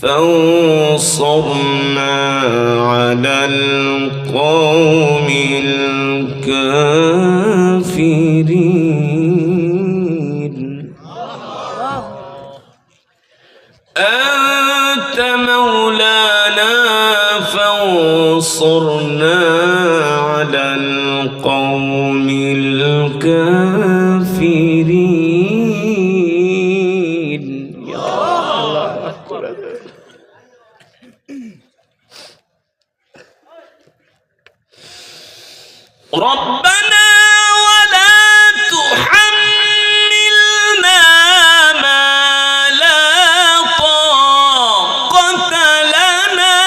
فانصرنا على القوم الكافرين أنت مولانا فانصرنا على القوم الكافرين يا الله أكبر ربنا ولا تحملنا ما لا طاقة لنا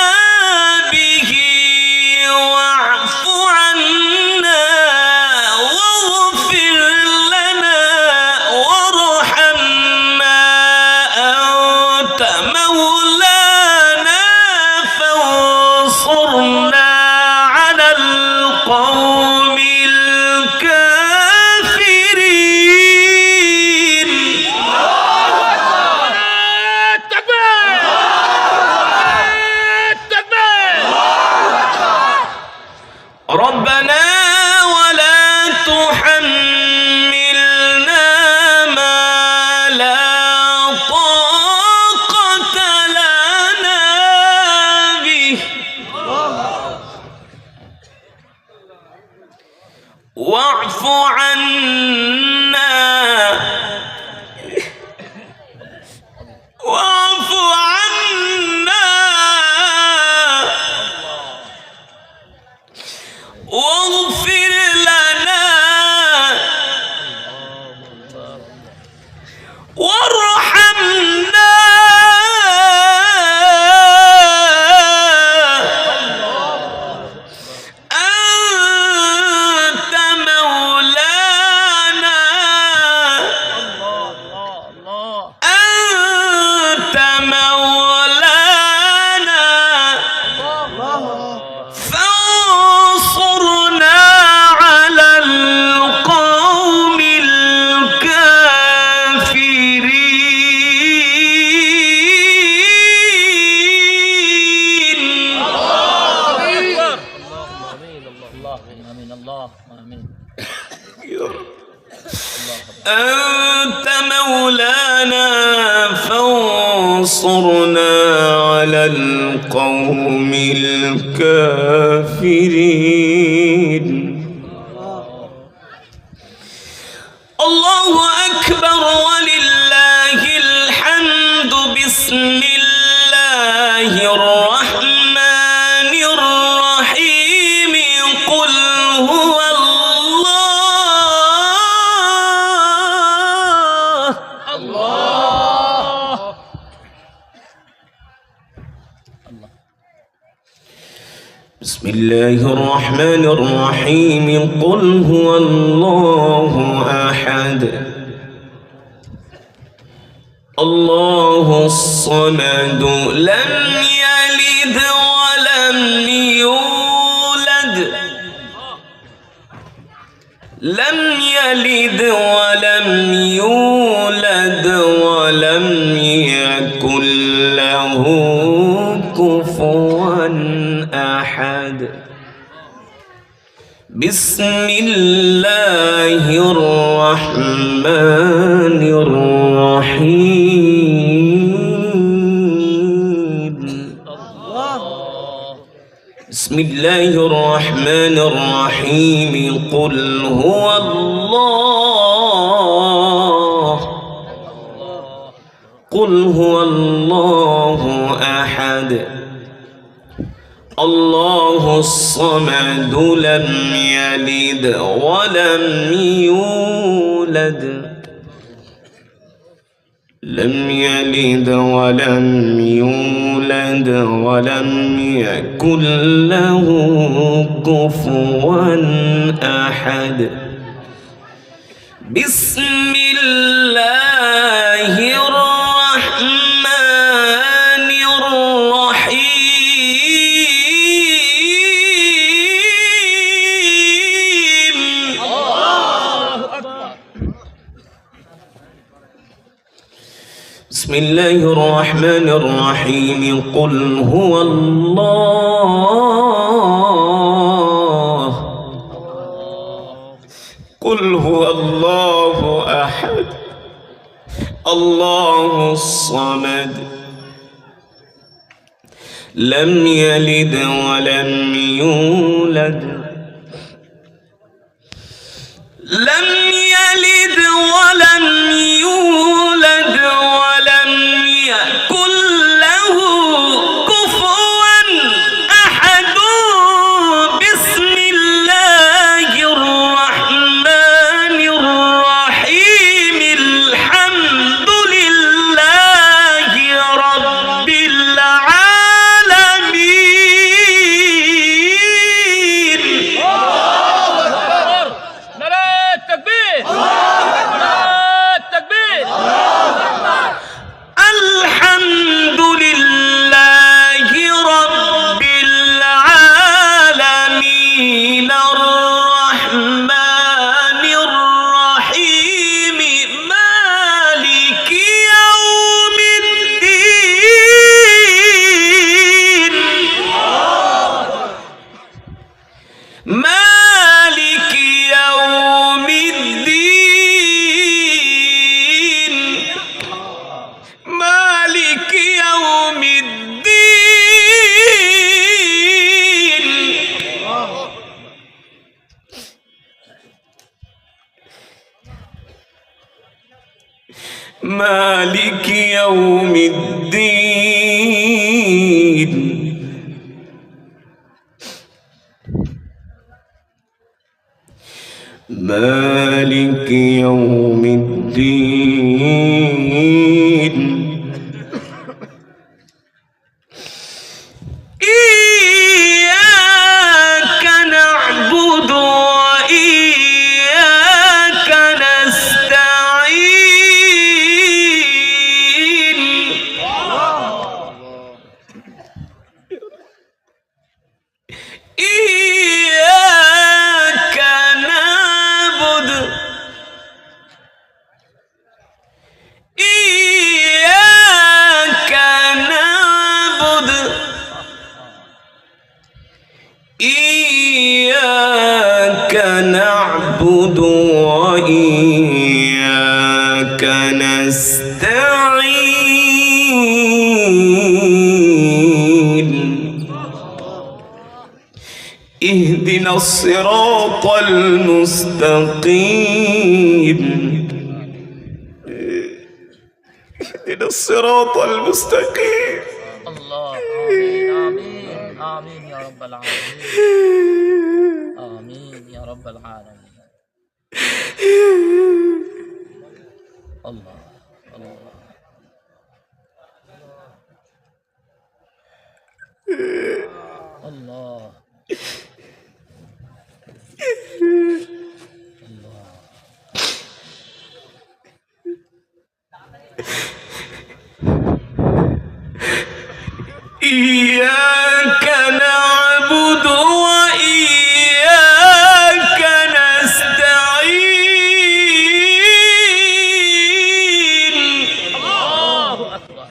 به واعف عنا واغفر لنا وارحمنا أنت مولانا فانصرنا على القوم الكافرين ربنا ولا تحملنا ما لا طاقة لنا به واعف عنا واعف عنا واغفر لنا وارحمنا أنت مولانا أنت مولانا فانصرنا على القوم الكافرين أنت مولانا فانصرنا على القوم الكافرين الله أكبر ولله الحمد بسم الله الرحمن الرحيم قل هو بسم الله الرحمن الرحيم قل هو الله أحد الله الصمد لم يلد ولم يولد لم يلد ولم يولد ولم يكن له كفوا أحد بسم الله الرحمن الرحيم بسم الله الرحمن الرحيم قل هو الله قل هو الله أحد الله الصمد لم يلد ولم يولد لم يلد ولم يولد ولم يكن له كفوا أحد بسم الله الرحمن الرحيم الله أكبر بسم الله الرحمن الرحيم قل هو الله أحد الله الصمد لم يلد ولم يولد ولم يولد ولم يكن له كفوا أحد بسم الله الرحمن الرحيم الحمد لله رب العالمين. الحمد لله رب العالمين الرحمن الرحيم مالك يوم الدين مالك يوم الدين مالك يوم الدين مالك يوم الدين مالك يوم الدين إياك نعبد وإياك نستعين إياك نعبد إياك نعبد إياك نعبد وإياك نستعين اهدنا الصراط المستقيم اهدنا الصراط المستقيم. الله آمين آمين آمين يا رب العالمين آمين يا رب العالمين. الله الله الله إياك نعبد وإياك نستعين. الله أكبر.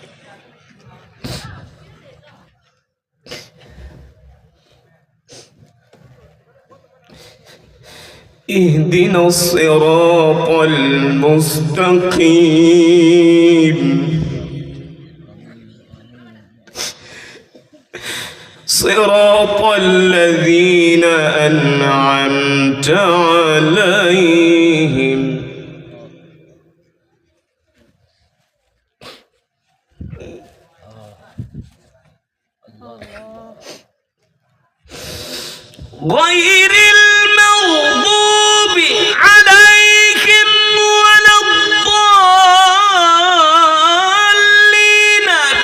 اهدنا الصراط المستقيم صراط الذين أنعمت عليهم غير المغضوب عليهم ولا الضالين.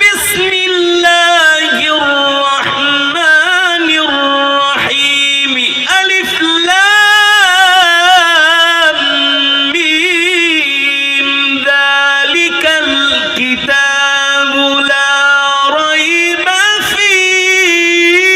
بسم الله الرحمن الرحيم ألف لام ميم ذلك الكتاب لا ريب فيه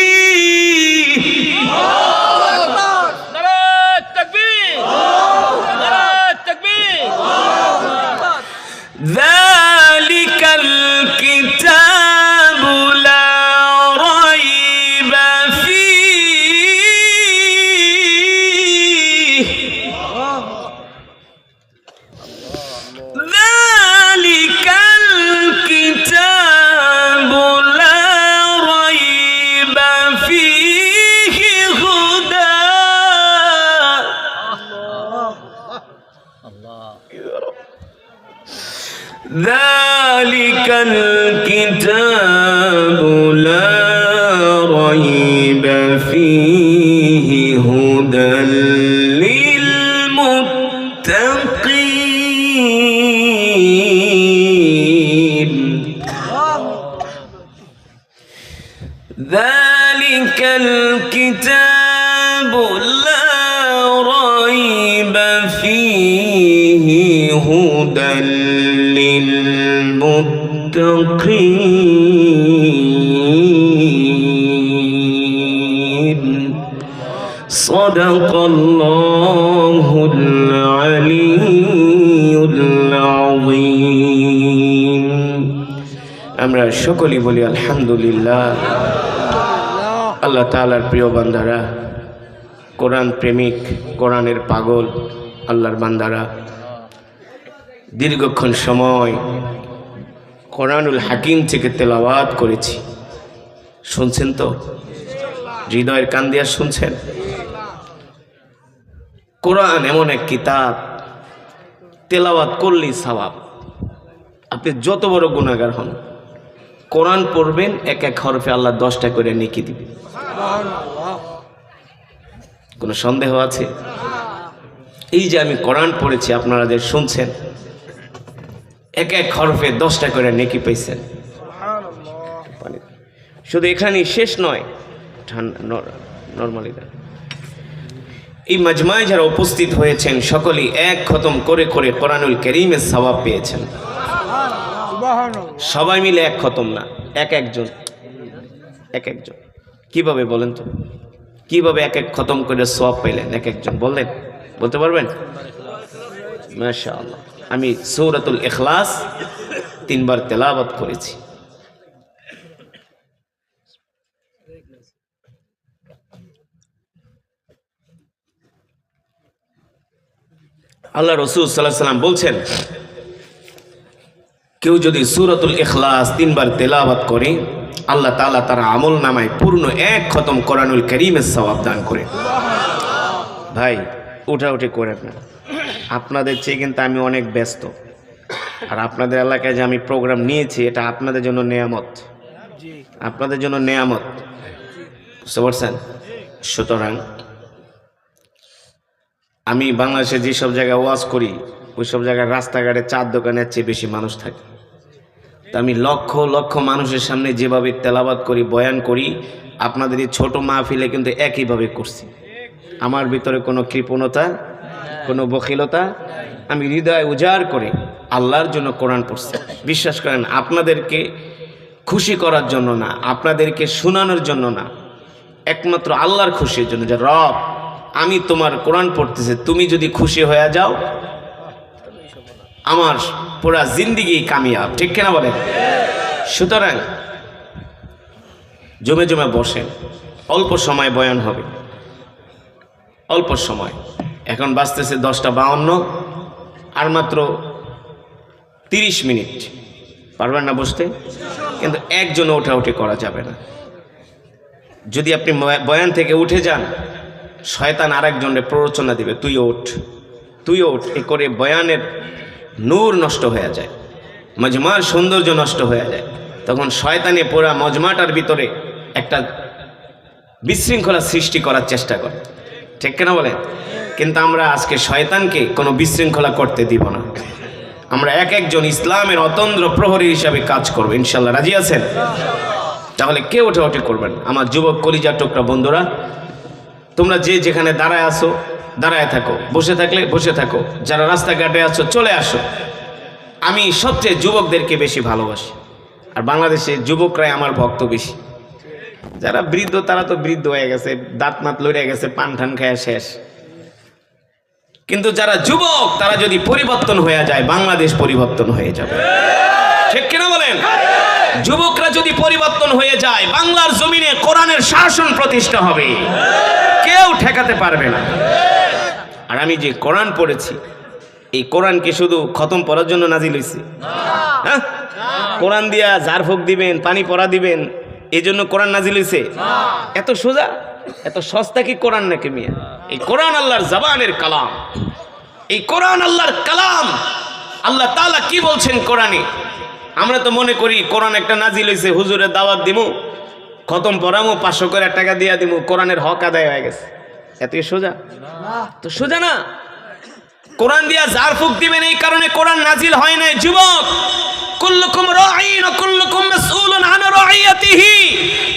ذلك الكتاب لا ريب فيه هدى للمتقين ذلك الكتاب لا ريب فيه هدى للمتقين صدق الله العلي العظيم আমরা সকলেই বলি আলহামদুলিল্লাহ। আল্লাহ তাআলার প্রিয় বান্দারা, কোরআন প্রেমিক, কোরআনের পাগল আল্লাহর বান্দারা, দীর্ঘক্ষণ সময় কোরআনুল হাকিম থেকে তেলাওয়াত করেছি। শুনছেন তো? হৃদয়ের কান দিয়া শুনছেন? কোরআন এমন এক কিতাব, তেলাওয়াত করলেই সওয়াব। আপনি যত বড় গুনাহগার হন, কোরআন পড়বেন, এক এক হরফে আল্লাহ 10টা করে নেকি দিবে। কোনো সন্দেহ আছে? এই যে আমি কোরআন পড়েছি, আপনারা যে শুনছেন, এক এক হরফে 10টা করে নেকি পাইছেন। শুধু এখানেই শেষ নয়, নরমালি এই মাজমায় যারা উপস্থিত হয়েছেন সকলেই এক খতম করে করে কোরআনুল কারীমের সওয়াব পেয়েছেন। সবাই মিলে এক খতম না, এক একজন। কিভাবে বলেন তো? কিভাবে এক এক খতম করে সওয়াব পেলেন এক একজন? বলতে পারবেন? মাশাআল্লাহ। আমি সূরাতুল ইখলাস 3 বার তেলাওয়াত করেছি। আল্লাহ রাসূল সাল্লাল্লাহু আলাইহি ওয়াসাল্লাম বলছেন, কেউ যদি সূরাতুল ইখলাস 3 বার তেলাওয়াত করে, আল্লাহ তাআলা তার আমল নামায় পূর্ণ এক খতম কোরআনুল কারীমের সওয়াব দান করে। ভাই উঠাউঠি করেন না, আপনাদের চেয়ে কিন্তু আমি অনেক ব্যস্ত। আর আপনাদের এলাকায় যে আমি প্রোগ্রাম নিয়েছি, এটা আপনাদের জন্য নেয়ামত, আপনাদের জন্য নেয়ামত, বুঝতে পারছেন? সুতরাং আমি বাংলাদেশে যেসব জায়গায় ওয়াজ করি, ওই সব জায়গায় রাস্তাঘাটে চার দোকানের চেয়ে বেশি মানুষ থাকে। তা আমি লক্ষ লক্ষ মানুষের সামনে যেভাবে তেলাওয়াত করি, বয়ান করি, আপনাদের এই ছোট মাহফিলে কিন্তু একইভাবে করছি। আমার ভিতরে কোনো কৃপণতা, কোনো বখিলতা, আমি হৃদয় উজাড় করে আল্লাহর জন্য কোরআন পড়ছি। বিশ্বাস করেন, আপনাদেরকে খুশি করার জন্য না, আপনাদেরকে শোনানোর জন্য না, একমাত্র আল্লাহর খুশির জন্য। যে রব, আমি তোমার কোরআন পড়তেছি, তুমি যদি খুশি হয়ে যাও, আমার পুরা জিন্দিগি কামিয়াব। ঠিক কিনা বলেন? সুতরাং জমে জমে বসেন, অল্প সময় বয়ান হবে, অল্প সময়। এখন বাজতেছে 10:52, আর মাত্র 30 মিনিট। পারবেন না বসতে? কিন্তু একজনও ওঠাউঠি করা যাবে না। যদি আপনি বয়ান থেকে উঠে যান, শয়তান আরেকজনের প্ররোচনা দিবে, তুই ওঠ। এ করে বয়ানের নূর নষ্ট হয়ে যায়, মজমার সৌন্দর্য নষ্ট হয়ে যায়। তখন শয়তানে পুরা মজমাটার ভিতরে একটা বিশৃঙ্খলা সৃষ্টি করার চেষ্টা করে। ঠিক কেনা বলেন? কিন্তু আমরা আজকে শয়তানকে কোনো বিশৃঙ্খলা করতে দিব না। আমরা এক একজন ইসলামের অতন্দ্র প্রহরী হিসাবে কাজ করবো, ইনশাল্লাহ। রাজি আছেন? তাহলে কে ওঠাউঠি করবেন? আমার যুবক কলিজার টুকরা বন্ধুরা, তোমরা যে যেখানে দাঁড়ায় আসো, দাঁড়ায় থাকো, বসে থাকলে বসে থাকো, যারা রাস্তাঘাটে আছো চলে আসো। আমি সবচেয়ে যুবকদেরকে বেশি ভালোবাসি, আর বাংলাদেশে যুবকরাই আমার ভক্ত বেশি। যারা বৃদ্ধ তারা তো বৃদ্ধ হয়ে গেছে, দাঁত মাত লড়ে গেছে, পান ঠান খায় শেষ। কিন্তু যারা যুবক, তারা যদি পরিবর্তন হয়ে যায়, বাংলাদেশ পরিবর্তন হয়ে যাবে। ঠিক কিনা বলেন? যুবকরা যদি পরিবর্তন হয়ে যায়, বাংলার জমিনে কোরআনের শাসন প্রতিষ্ঠা হবে, কেউ ঠেকাতে পারবে না। আর আমি যে কোরআন পড়েছি, এই কোরআন কি শুধু খতম পড়ার জন্য নাজিল হয়েছে? হ্যাঁ, কোরআন দিয়া ঝাড়ফুঁক দিবেন, পানি পড়া দিবেন, এই জন্য কোরআন নাজিল হয়েছে? এত সোজা, এত সস্তা কি কোরআন নাকি মিয়া? এই কোরআন আল্লাহর জবানের কালাম, এই কোরআন আল্লাহর কালাম। আল্লাহ তাআলা কি বলছেন কোরআনে? আমরা তো মনে করি কোরআন একটা নাজিল হয়েছে, হুজুরের দাওয়াত দিমু, খতম পড়ামু, 500 করে টাকা দিয়া দিমু, কোরআনের হক আদায় হয়ে গেছে। এতই সোজা? তো সোজা না। কোরআন দিয়া জার ফুক দিবেন, এই কারণে কোরআন নাজিল হয় নাই। যুবক, কুল্লুকুম রাঈন ওয়া কুল্লুকুম মাসউলুন আন রাঈয়াতিহি।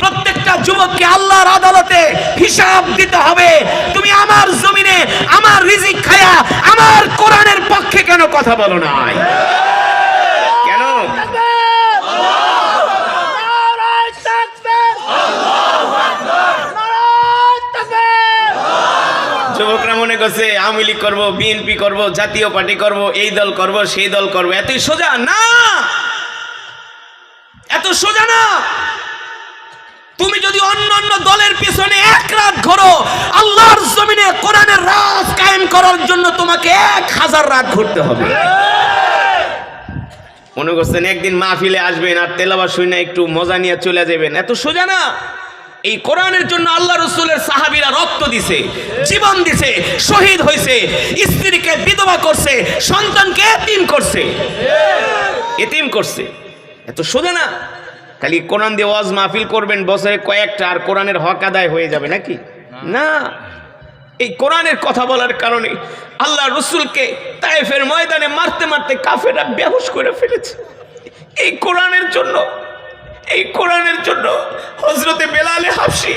প্রত্যেকটা যুবককে আল্লাহর আদালতে হিসাব দিতে হবে। তুমি আমার জমিনে আমার রিজিক খায়া আমার কোরআনের পক্ষে কেন কথা বলো নাই? কেন? যুবকরা মনে করছে আওয়ামী লীগ করবো, বিএনপি করবো, জাতীয় পার্টি করবো, এই দল করবো, সেই দল করবো। এতই সোজা না, এত সোজা না। তুমি যদি অন্য অন্য দলের পিছনে এক রাত ঘোরো, আল্লাহর জমিনে কোরআনের রাজ কায়েম করার জন্য তোমাকে 1000 রাত ঘুরতে হবে। মনে করছেন একদিন মাহফিলে আসবেন আর তেলাওয়াত শুনে একটু মজা নিয়ে চলে যাবেন, এত সোজা না। এই কোরআনের জন্য আল্লাহ রসুলের সাহাবীরা রক্ত দিছে, জীবন দিছে, শহীদ হয়েছে, স্ত্রীকে বিধবা করছে, সন্তানকে এতিম করছে। এত সোজা না। খালি কোরআন দিয়ে ওয়াজ মাহফিল করবেন বছরে কয়েকটা, আর কোরআনের হক আদায় হয়ে যাবে নাকি? না। এই কোরআনের কথা বলার কারণে আল্লাহ রসুলকে তায়েফের ময়দানে মারতে মারতে কাফেররা বেহুশ করে ফেলেছে। এই কোরআনের জন্য, এই কোরআনের জন্য হযরতে বেলাল হাবশী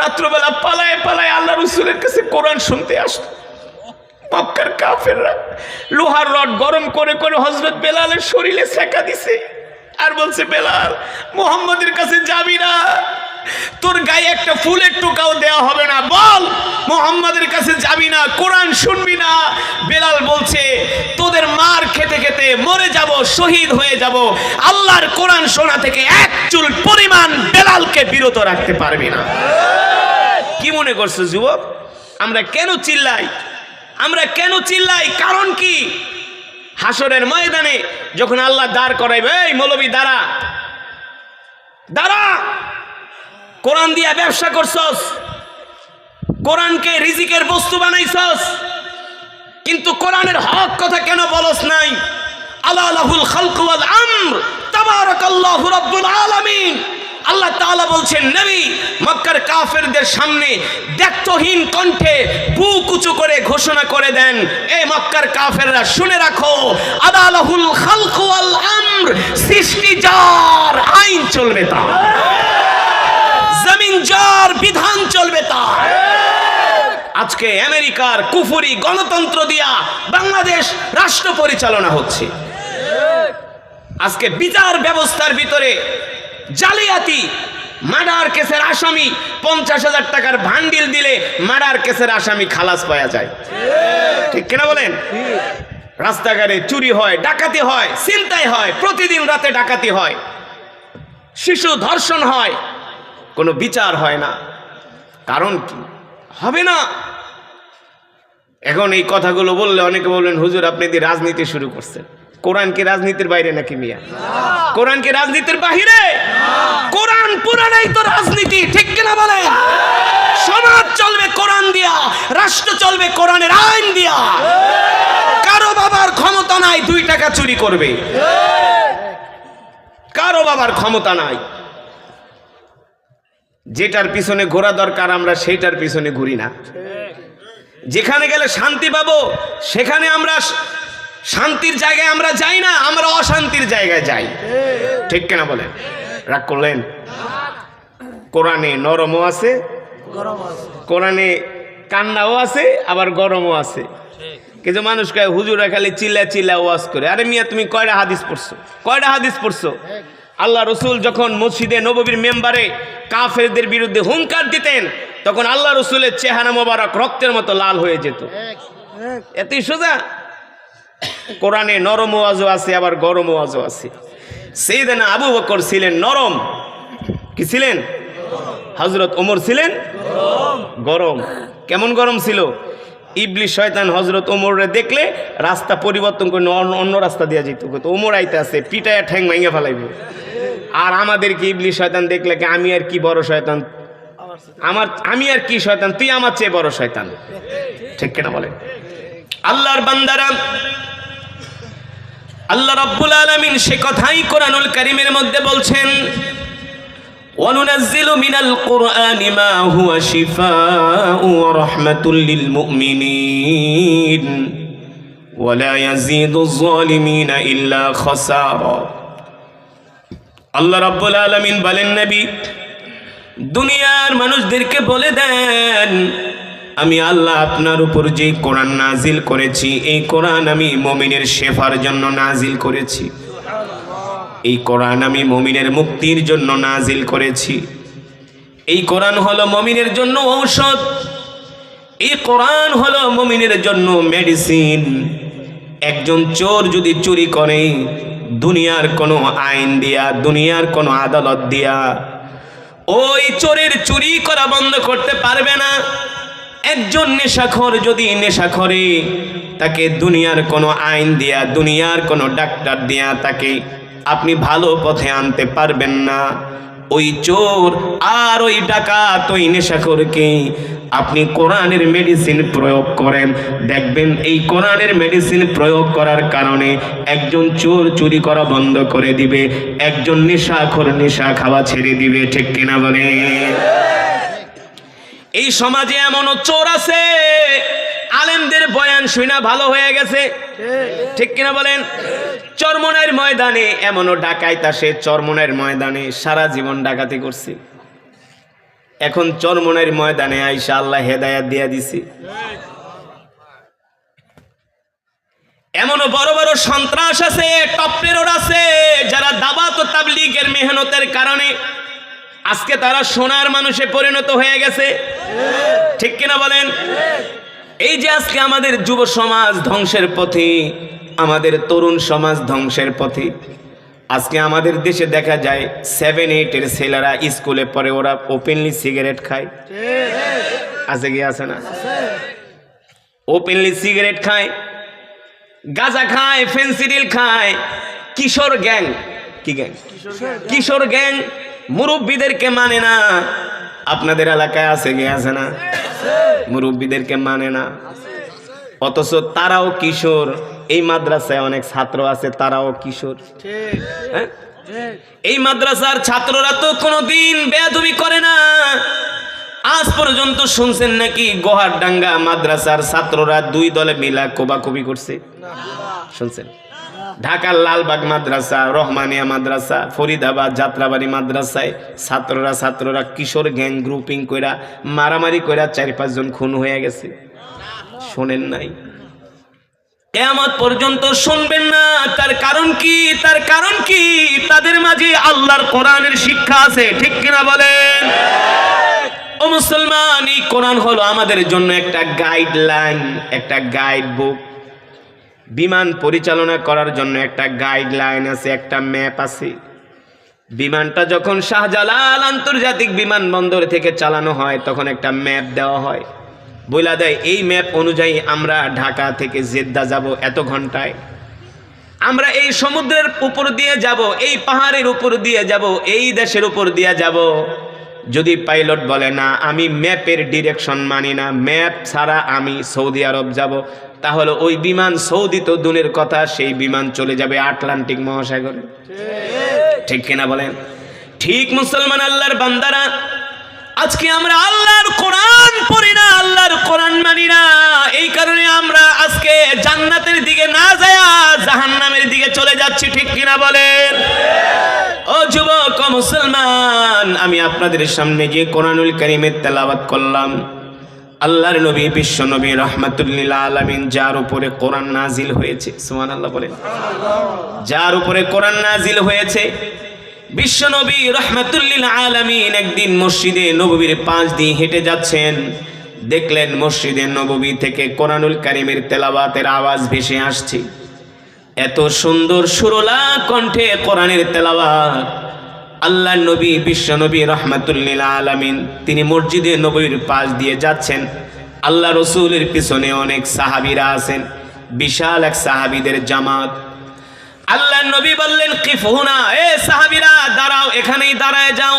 রাত্রবেলা পালায়ে পালায়ে আল্লাহ রসুলের কাছে কোরআন শুনতে আসতো। মক্কার কাফেররা লোহার রড গরম করে করে হযরত বেলালের শরীরে সেকা দিছে, আর বলছে, বেলাল, মুহাম্মদের কাছে যাবি না, তোর গায়ে একটা ফুলের টোকাও দেওয়া হবে না, বল মুহাম্মদের কাছে যাবি না, কোরআন শুনবি না। বেলাল বলছে, তোদের মার খেতে খেতে মরে যাব, শহীদ হয়ে যাব, আল্লাহর কোরআন শোনা থেকে এক চুল পরিমাণ বেলালকে বিরত রাখতে পারবি না। কি মনে করছো যুবক? আমরা কেন চিল্লাই? আমরা কেন চিল্লাই? কারণ কি? হাসরের ময়দানে যখন আল্লাহ দাঁড় করাইবে, এই মৌলবী দাঁড়া, দাঁড়া, কোরআন দিয়া ব্যবসা করছস, কোরআনকে রিজিকের বস্তু বানাইছস, কিন্তু কোরআনের হক কথা কেন বলস নাই? আলা লাহুল খালকু ওয়াল আমর, তাবারাকাল্লাহু রাব্বুল আলামিন। আল্লাহ তাআলা বলছেন, নবী মক্কার কাফেরদের সামনে দেখতহীন কণ্ঠে বুক উঁচু করে ঘোষণা করে দেন, এই মক্কার কাফেররা শুনে রাখো, আলা লাহুল খালকু ওয়াল আমর, সৃষ্টি যার, আইন চলবে তার, জমিন যার, বিধান চলবে তার। আজকে আমেরিকার কুফরি গণতন্ত্র দিয়া বাংলাদেশ রাষ্ট্র পরিচালনা হচ্ছে। আজকে বিচার ব্যবস্থার ভিতরে জালিয়াতি, মার্ডার কেসের আসামি 50,000 টাকার ভান্ডিল দিলে মার্ডার কেসের আসামি খালাস পাওয়া যায়, ঠিক কিনা বলেন? রাস্তাঘাটে চুরি হয়, ডাকাতি হয়, ছিনতাই হয়, প্রতিদিন রাতে ডাকাতি হয়, শিশু ধর্ষণ হয়, কোনো বিচার হয় না। কারণ কি? হবে না। এখন এই কথাগুলো বললে অনেকে বলবেন, হুজুর আপনি দিয়ে রাজনীতি শুরু করছেন। কোরআন কি রাজনীতির বাইরে নাকি মিয়া? কোরআন কি রাজনীতির বাহিরে? কোরআন পুরাটাই তো রাজনীতি, ঠিক কিনা বলেন? সমাজ চলবে কোরআন দিয়া, রাষ্ট্র চলবে কোরআনের আইন দিয়া। কারো বাবার ক্ষমতা নাই 2 টাকা চুরি করবে, কারো বাবার ক্ষমতা নাই। যেটার পিছনে ঘোরা দরকার আমরা সেইটার পিছনে ঘুরি না। যেখানে গেলে শান্তি পাবো সেখানে আমরা শান্তির জায়গায় আমরা যাই না, আমরা অশান্তির জায়গায় যাই, ঠিক কিনা বলেন? রাগ করলেন? কোরআনে নরমও আছে, কোরআনে কান্নাও আছে, আবার গরমও আছে। কিছু মানুষ কয় হুজুরা খালি চিল্লা চিল্লা ওয়াজ করে। আরে মিয়া, তুমি কয়টা হাদিস পড়ছো? কয়টা হাদিস পড়ছো? আল্লাহ রসুল যখন মসজিদে নববীর মেম্বারে কাফেরদের বিরুদ্ধে হুঙ্কার দিতেন, তখন আল্লাহ রসুলের চেহারা মোবারক রক্তের মতো লাল হয়ে যেত। এতই সোজা। কোরআনে নরম ওয়াজও আছে, আবার গরম ওয়াজও আছে। সাইয়েদনা আবু বকর ছিলেন নরম, কি ছিলেন? হযরত ওমর ছিলেন গরম। কেমন গরম ছিল? ইবলিস শয়তান হযরত ওমরে দেখলে রাস্তা পরিবর্তন করে অন্য রাস্তা দিয়ে যেত, ওমর আইতে আছে, পিটায়া ঠ্যাং ভেঙে ফেলাইব। আর আমাদেরকে ইবলিস শয়তান দেখলে কি, আমি আর কি বড় শয়তান, আমি আর কি শয়তান, তুই আমার চেয়ে বড় শয়তান, ঠিক কিনা বলেন? আল্লাহর বান্দারা, আল্লাহ রাব্বুল আলামিন সে কথাই কোরআনুল কারীমের মধ্যে বলছেন, وَنُنَزِّلُ مِنَ الْقُرْآنِ مَا هُوَ شِفَاءٌ وَرَحْمَةٌ لِّلْمُؤْمِنِينَ وَلَا يَزِيدُ الظَّالِمِينَ إِلَّا خَسَارًا। আল্লাহ রাব্বুল আলামিন বলেন, নবী দুনিয়ার মানুষদেরকে বলে দেন, আমি আল্লাহ আপনার উপর যে কোরআন নাজিল করেছি, এই কোরআন আমি মুমিনের শেফার জন্য নাজিল করেছি। এই কোরআন আমি মুমিনের মুক্তির জন্য নাজিল করেছি। এই কোরআন হলো মুমিনের জন্য ঔষধ। এই কোরআন হলো মুমিনের জন্য মেডিসিন। একজন চোর যদি চুরি করে, দুনিয়ার কোনো আইন দিয়া, দুনিয়ার কোনো আদালত দিয়া ওই চোরের চুরি করা বন্ধ করতে পারবে না। একজন নেশাখোর যদি নেশা করে, তাকে দুনিয়ার কোনো আইন দিয়া, দুনিয়ার কোনো ডাক্তার দিয়া তাকে আপনি ভালো পথে আনতে পারবেন না। ওই চোর আর ওই ডাকাত, ওই নেশাখোরকে আপনি কোরআনের মেডিসিন প্রয়োগ করেন, দেখবেন এই কোরআনের মেডিসিন প্রয়োগ করার কারণে একজন চোর চুরি করা বন্ধ করে দিবে, একজন নেশাখোর নেশা খাওয়া ছেড়ে দিবে। ঠিক কিনা বলে? এই সমাজে এমনও চোর আছে, আলেমদের বয়ান শুনা ভালো হয়ে গেছে। ঠিক কিনা বলেন? চরমনাইয়ের ময়দানে এমনও ডাকাইত আসে, চরমনাইয়ের ময়দানে সারা জীবন ডাকাতি করছে, এখন চরমনাইয়ের ময়দানে আইসা আল্লাহ হেদায়াত দিয়া দিছি। এমনও বড় বড় সন্ত্রাস আছে, টপ টেরর আছে, যারা দাওয়াত ও তাবলীগের মেহনতের কারণে আজকে তারা সোনার মানুষে পরিণত হয়ে গেছে। ঠিক কিনা বলেন? এই যে আজকে আমাদের যুব সমাজ ধ্বংসের পথে, আমাদের তরুণ সমাজ ধ্বংসের পথে। আজকে আমাদের দেশে দেখা যায় 7-8 ছেলেরা স্কুলে পড়ে, ওরা ওপেনলি সিগারেট খায়। আছে কি আছে না? ওপেনলি সিগারেট খায়, গাঁজা খায়, ফেন্সিডিল খায়। কিশোর গ্যাং, কি গ্যাং? কিশোর গ্যাং মুরব্বীদেরকে মানে না। আপনাদের এলাকায় আছে কি আছে না? মুরব্বীদেরকে মানে না, অথচ তারাও কিশোর। এই মাদ্রাসায় অনেক ছাত্র আছে, তারাও কিশোর। হ্যাঁ, এই মাদ্রাসার ছাত্ররা তো কোনোদিন বেয়াদবি করে না। আজ পর্যন্ত শুনছেন নাকি গোহারডাঙ্গা মাদ্রাসার ছাত্ররা 2 দলে মিলা কোবাকুবি করছে? শুনছেন? ঢাকার লালবাগ মাদ্রাসা, রহমানিয়া মাদ্রাসা, ফরিদাবাদ যাত্রাবাড়ি মাদ্রাসায় ছাত্ররা কিশোর গ্যাং গ্রুপিং কইরা মারামারি কইরা 4-5 জন খুন হয়ে গেছে। শোনেন নাই? কিয়ামত পর্যন্ত শুনবেন না। তার কারণ কি? তার কারণ কি? তাদের মাঝে আল্লাহর কোরআনের শিক্ষা আছে। ঠিক কিনা বলেন? ও মুসলমান, এই কোরআন হলো আমাদের জন্য একটা গাইডলাইন, একটা গাইড বুক। বিমান পরিচালনা করার জন্য একটা গাইডলাইন আছে, একটা ম্যাপ আছে। বিমানটা যখন শাহজালাল আন্তর্জাতিক বিমানবন্দর থেকে চালানো হয়, তখন একটা ম্যাপ দেওয়া হয়, বইলা দেয় এই ম্যাপ অনুযায়ী আমরা ঢাকা থেকে জেদ্দা যাব এত ঘন্টায়, আমরা এই সমুদ্রের উপর দিয়ে যাব, এই পাহাড়ের উপর দিয়ে যাব, এই দেশের উপর দিয়ে যাব। যদি পাইলট বলে না আমি ম্যাপের ডিরেকশন মানি না, ম্যাপ ছাড়া আমি সৌদি আরব যাব, তাহলে ওই বিমান সৌদি তো দূরের কথা, সেই বিমান চলে যাবে আটলান্টিক মহাসাগরে। ঠিক কিনা বলেন? ঠিক মুসলমান আল্লাহর বান্দারা, আজকে আমরা আল্লাহর কোরআন পড়ি না, আল্লাহর কোরআন মানি না। এই কারণে আমরা আজকে জান্নাতের দিকে না যায় জাহান্নামের দিকে চলে যাচ্ছি। ঠিক কিনা বলেন? ও যুবক, ও মুসলমান, আমি আপনাদের সামনে যে কোরআনুল কারীমের তেলাওয়াত করলাম, আল্লাহর নবী বিশ্ব নবী রাহমাতুল লিল আলামিন, যার উপরে কোরআন নাজিল হয়েছে, সুবহানাল্লাহ বলেন, যার উপরে কোরআন নাজিল হয়েছে, বিশ্ব নবী রাহমাতুল লিল আলামিন একদিন মসজিদে নববীর পাশ দিয়ে হেঁটে যাচ্ছেন, দেখলেন মসজিদে নববী থেকে কোরআনুল কারীমের তেলাওয়াতের আওয়াজ ভেসে আসছে। এত সুন্দর সুরলা কণ্ঠে কোরআনের তেলাওয়াত। আল্লাহর নবী বিশ্ব নবী রাহমাতুল লিল আলামিন তিনি মসজিদে নববীর পাশ দিয়ে যাচ্ছেন, আল্লাহ রসুলের পিছনে অনেক সাহাবীরা আছেন, বিশাল এক সাহাবীদের জামাত। আল্লাহ নবী বললেন কিফুনা, এ সাহাবীরা দাঁড়াও, এখানেই দাঁড়ায় যাও।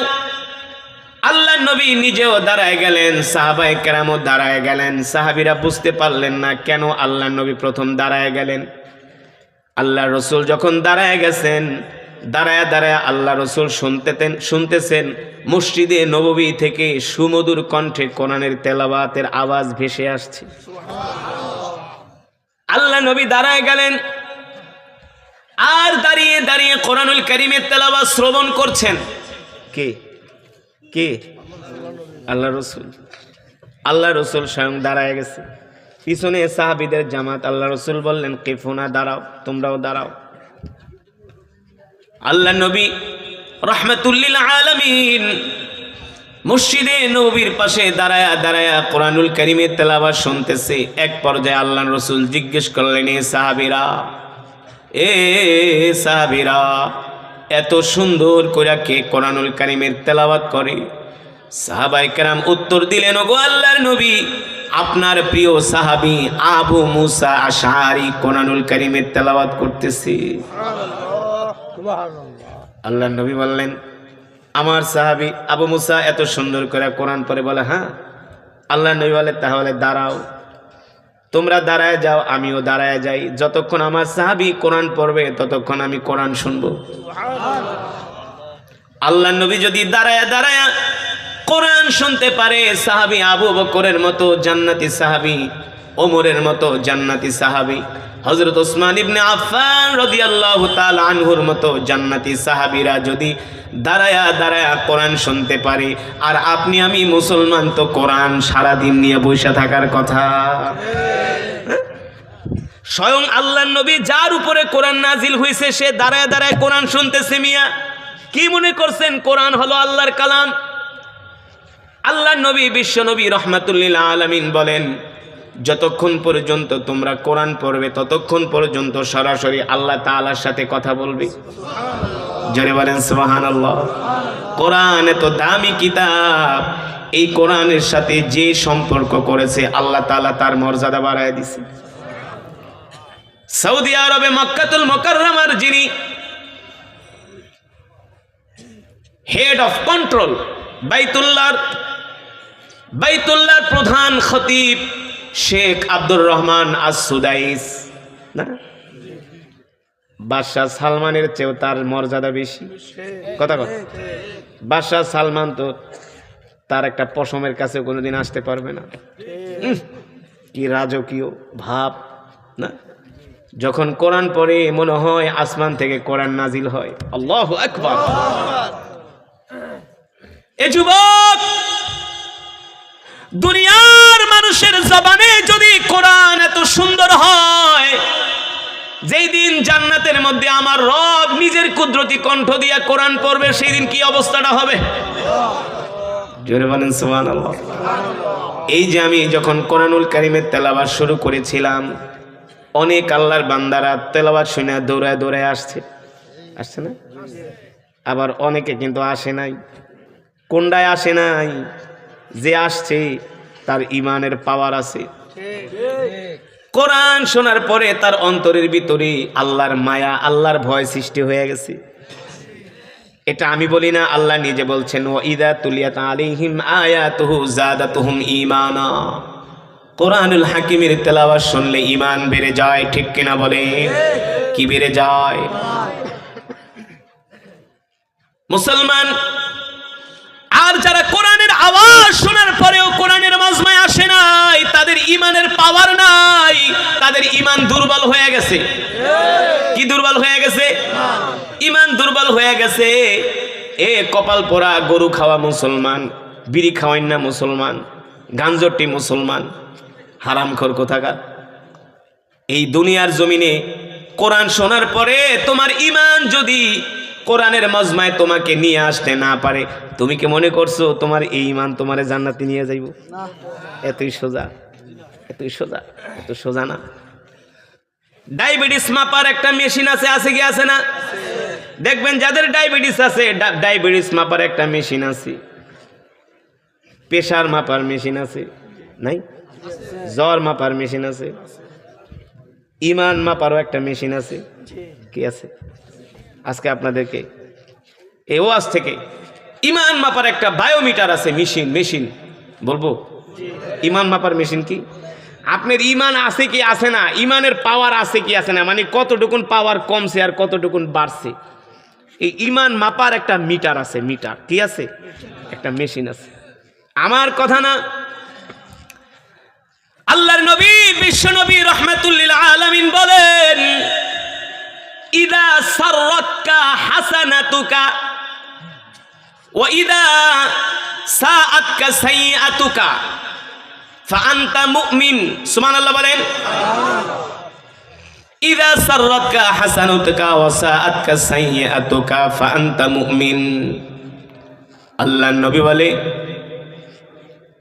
আল্লাহ নবী নিজেও দাঁড়ায় গেলেন, সাহাবায়ে কেরামও দাঁড়ায় গেলেন। সাহাবীরা বুঝতে পারলেন না কেন আল্লাহ নবী প্রথম দাঁড়ায় গেলেন। আল্লাহ রসুল যখন দাঁড়ায় গেছেন, দাঁড়ায় দাঁড়ায় আল্লাহ রসুল শুনতেছেন মসজিদে নববী থেকে সুমধুর কণ্ঠে কোরআনের তেলাওয়াতের আওয়াজ ভেসে আসছে। আল্লাহ নবী দাঁড়ায় গেলেন আর দাঁড়িয়ে দাঁড়িয়ে কোরআনুল কারীমের তেলাওয়াত শ্রবণ করছেন। কে কে? আল্লাহ রসুল। আল্লাহ রসুল স্বয়ং দাঁড়ায় গেছে, পিছনে সাহাবীদের জামাত। আল্লাহ রসুল বললেন কিফুনা, দাঁড়াও, তোমরাও দাঁড়াও। আল্লাহ নবী রাহমাতুল্লিল আলামিন মসজিদে নবীর পাশে দাঁড়ায়া দাঁড়ায়া কোরআনুল কারীমের তেলাওয়াত শুনতেছে। এক পর্যায়ে আল্লাহ রসুল জিজ্ঞেস করলেন, এ সাহাবীরা, এত সুন্দর করে কে কোরআনুল কারীমের তেলাওয়াত করে? সাহাবায়ে কেরাম উত্তর দিলেন, ওগো আল্লাহর নবী, আপনার প্রিয় সাহাবী আবু মুসা আশআরী কোরআনুল কারীমের তেলাওয়াত করতেছে। আল্লাহর নবী বললেন, আমার সাহাবী আবু মুসা এত সুন্দর করে কোরআন পড়ে? বলে হ্যাঁ। আল্লাহর নবী বলে, তাহলে দাঁড়াও, তোমরা দাঁড়ায় যাও, আমিও দাঁড়ায় যাই। যতক্ষণ আমার সাহাবী কোরআন পড়বে ততক্ষণ আমি কোরআন শুনবো। আল্লাহর নবী যদি দাঁড়ায় দাঁড়ায় কোরআন শুনতে পারে, সাহাবী আবু বকরের মতো জান্নাতি সাহাবী, ওমরের মতো জান্নাতি সাহাবী, হযরত ওসমান ইবনে আফফান রাদিয়াল্লাহু তাআলা আনহুর মতো জান্নাতি সাহাবীরা যদি দাঁড়ায়া দাঁড়ায়া কোরআন শুনতে পারে, আর আপনি আমি মুসলমান তো কোরআন সারাদিন নিয়ে বসে থাকার কথা। স্বয়ং আল্লাহর নবী যার উপরে কোরআন নাজিল হয়েছে সে দাঁড়ায় দাঁড়ায় কোরআন শুনতেছে। মিয়া কি মনে করছেন কোরআন হলো আল্লাহর কালাম? আল্লাহর নবী বিশ্ব নবী রাহমাতুল্লিল আলামিন বলেন, যতক্ষণ পর্যন্ত তোমরা কোরআন পড়বে ততক্ষণ পর্যন্ত সরাসরি আল্লাহ তাআলার সাথে কথা বলবে। জোরে বলেন সুবহানাল্লাহ। কোরআন এত দামি কিতাব, এই কোরআনের সাথে যে সম্পর্ক করেছে আল্লাহ তাআলা তার মর্যাদা বাড়ায় দিয়েছে। সৌদি আরবে মক্কাতুল মুকাররমার যিনি হেড অফ কন্ট্রোল, বাইতুল্লাহর প্রধান খতিব শেখ আব্দুর রহমান আস-সুদাইস, না বাদশাহ সালমানের চেয়েও তার মর্যাদা বেশি। কথা কথা, বাদশাহ সালমান তো তার একটা পশমের কাছে কোনোদিন আসতে পারবে না। কি রাজকীয় ভাব না! যখন কোরআন পড়ে মনে হয় আসমান থেকে কোরআন নাজিল হয়। আল্লাহু আকবার। এ যুবক, দুনিয়ার মানুষের জবানে যদি কোরআন এত সুন্দর হয়, যেই দিন জান্নাতের মধ্যে আমার রব নিজের কুদরতি কণ্ঠ দিয়ে কোরআন পড়বে, সেই দিন কি অবস্থাটা হবে? জোরে বলেন সুবহানাল্লাহ। এই যে আমি যখন কোরআনুল কারীমের তেলাওয়াত শুরু করেছিলাম, অনেক আল্লাহর বান্দারা তেলাওয়াত শুনে দৌড়ায় দৌড়ায় আসছে না? আবার অনেকে কিন্তু আসে নাই। কোনটায় আসে নাই? যে আসছে তার ইমানের পাওয়ার আছে। কোরআন শোনার পরে তার অন্তরের ভিতরে আল্লাহর মায়া, আল্লাহর ভয় সৃষ্টি হয়ে গেছে। এটা আমি বলি না, আল্লাহ নিজে বলছেন, ওয়া ইযা তুলিয়াত আলাইহিম আয়াতুহু যাদাতুহুম ঈমানা। কোরআনুল হাকিমের তেলাওয়াত শুনলে ঈমান বেড়ে যায়। ঠিক কিনা বলে? কি বেড়ে যায়? মুসলমান আর যারা কোরআনের আওয়াজ শোনার পরেও কোরআনের মাজমায় আসে নাই, তাদের ঈমানের পাওয়ার নাই, তাদের ঈমান দুর্বল হয়ে গেছে। কি দুর্বল হয়ে গেছে? ঈমান দুর্বল হয়ে গেছে। এ কপাল পোড়া গরু খাওয়া মুসলমান, বিড়ি খাওয়াই না মুসলমান, গাঞ্জটি মুসলমান, হারামখোর কোথাকার। এই দুনিয়ার জমিনে কোরআন শোনার পরে তোমার ঈমান যদি কোরআনের মজমায় তোমাকে নিয়ে আসতে না পারে, তুমি কি মনে করছো তোমার এই ঈমান তোমারে জান্নাতে নিয়ে যাইব? এতই সোজা, এতই সোজা, এত সোজা না। ডায়াবেটিস মাপার একটা মেশিন আছে কি আছে না? দেখবেন যাদের ডায়াবেটিস আছে, ডায়াবেটিস মাপার একটা মেশিন আছে, প্রেসার মাপার মেশিন আছে, নাই? জ্বর মাপার মেশিন আছে, ঈমান মাপারও একটা মেশিন আছে। কি আছে? আজকে আপনাদেরকে এই ওয়াজ থেকে ঈমান মাপার একটা বায়োমিটার আছে, মেশিন বলবো। ঈমান মাপার মেশিন কি? আপনার ইমান আছে কি আছে না, ইমানের পাওয়ার আছে কি আছে না, মানে কতটুকুন পাওয়ার কমছে আর কতটুকুন বাড়ছে, এই ইমান মাপার একটা মিটার আছে। মিটার কি আছে? একটা মেশিন আছে। আমার কথা না, আল্লাহর নবী বিশ্ব নবী রাহমাতুল লিল আলামিন বলেন, ইদা সাররাতকা হাসানাতুকা ওয়া ইদা সাআতকা সাইয়্যাতুকা ফাআনতা মুমিন। সুবহানাল্লাহ বলেন। ইদা সাররাতকা হাসানাতুকা ওয়া সাআতকা সাইয়্যাতুকা ফাআনতা মুমিন। আল্লাহর নবী বলে,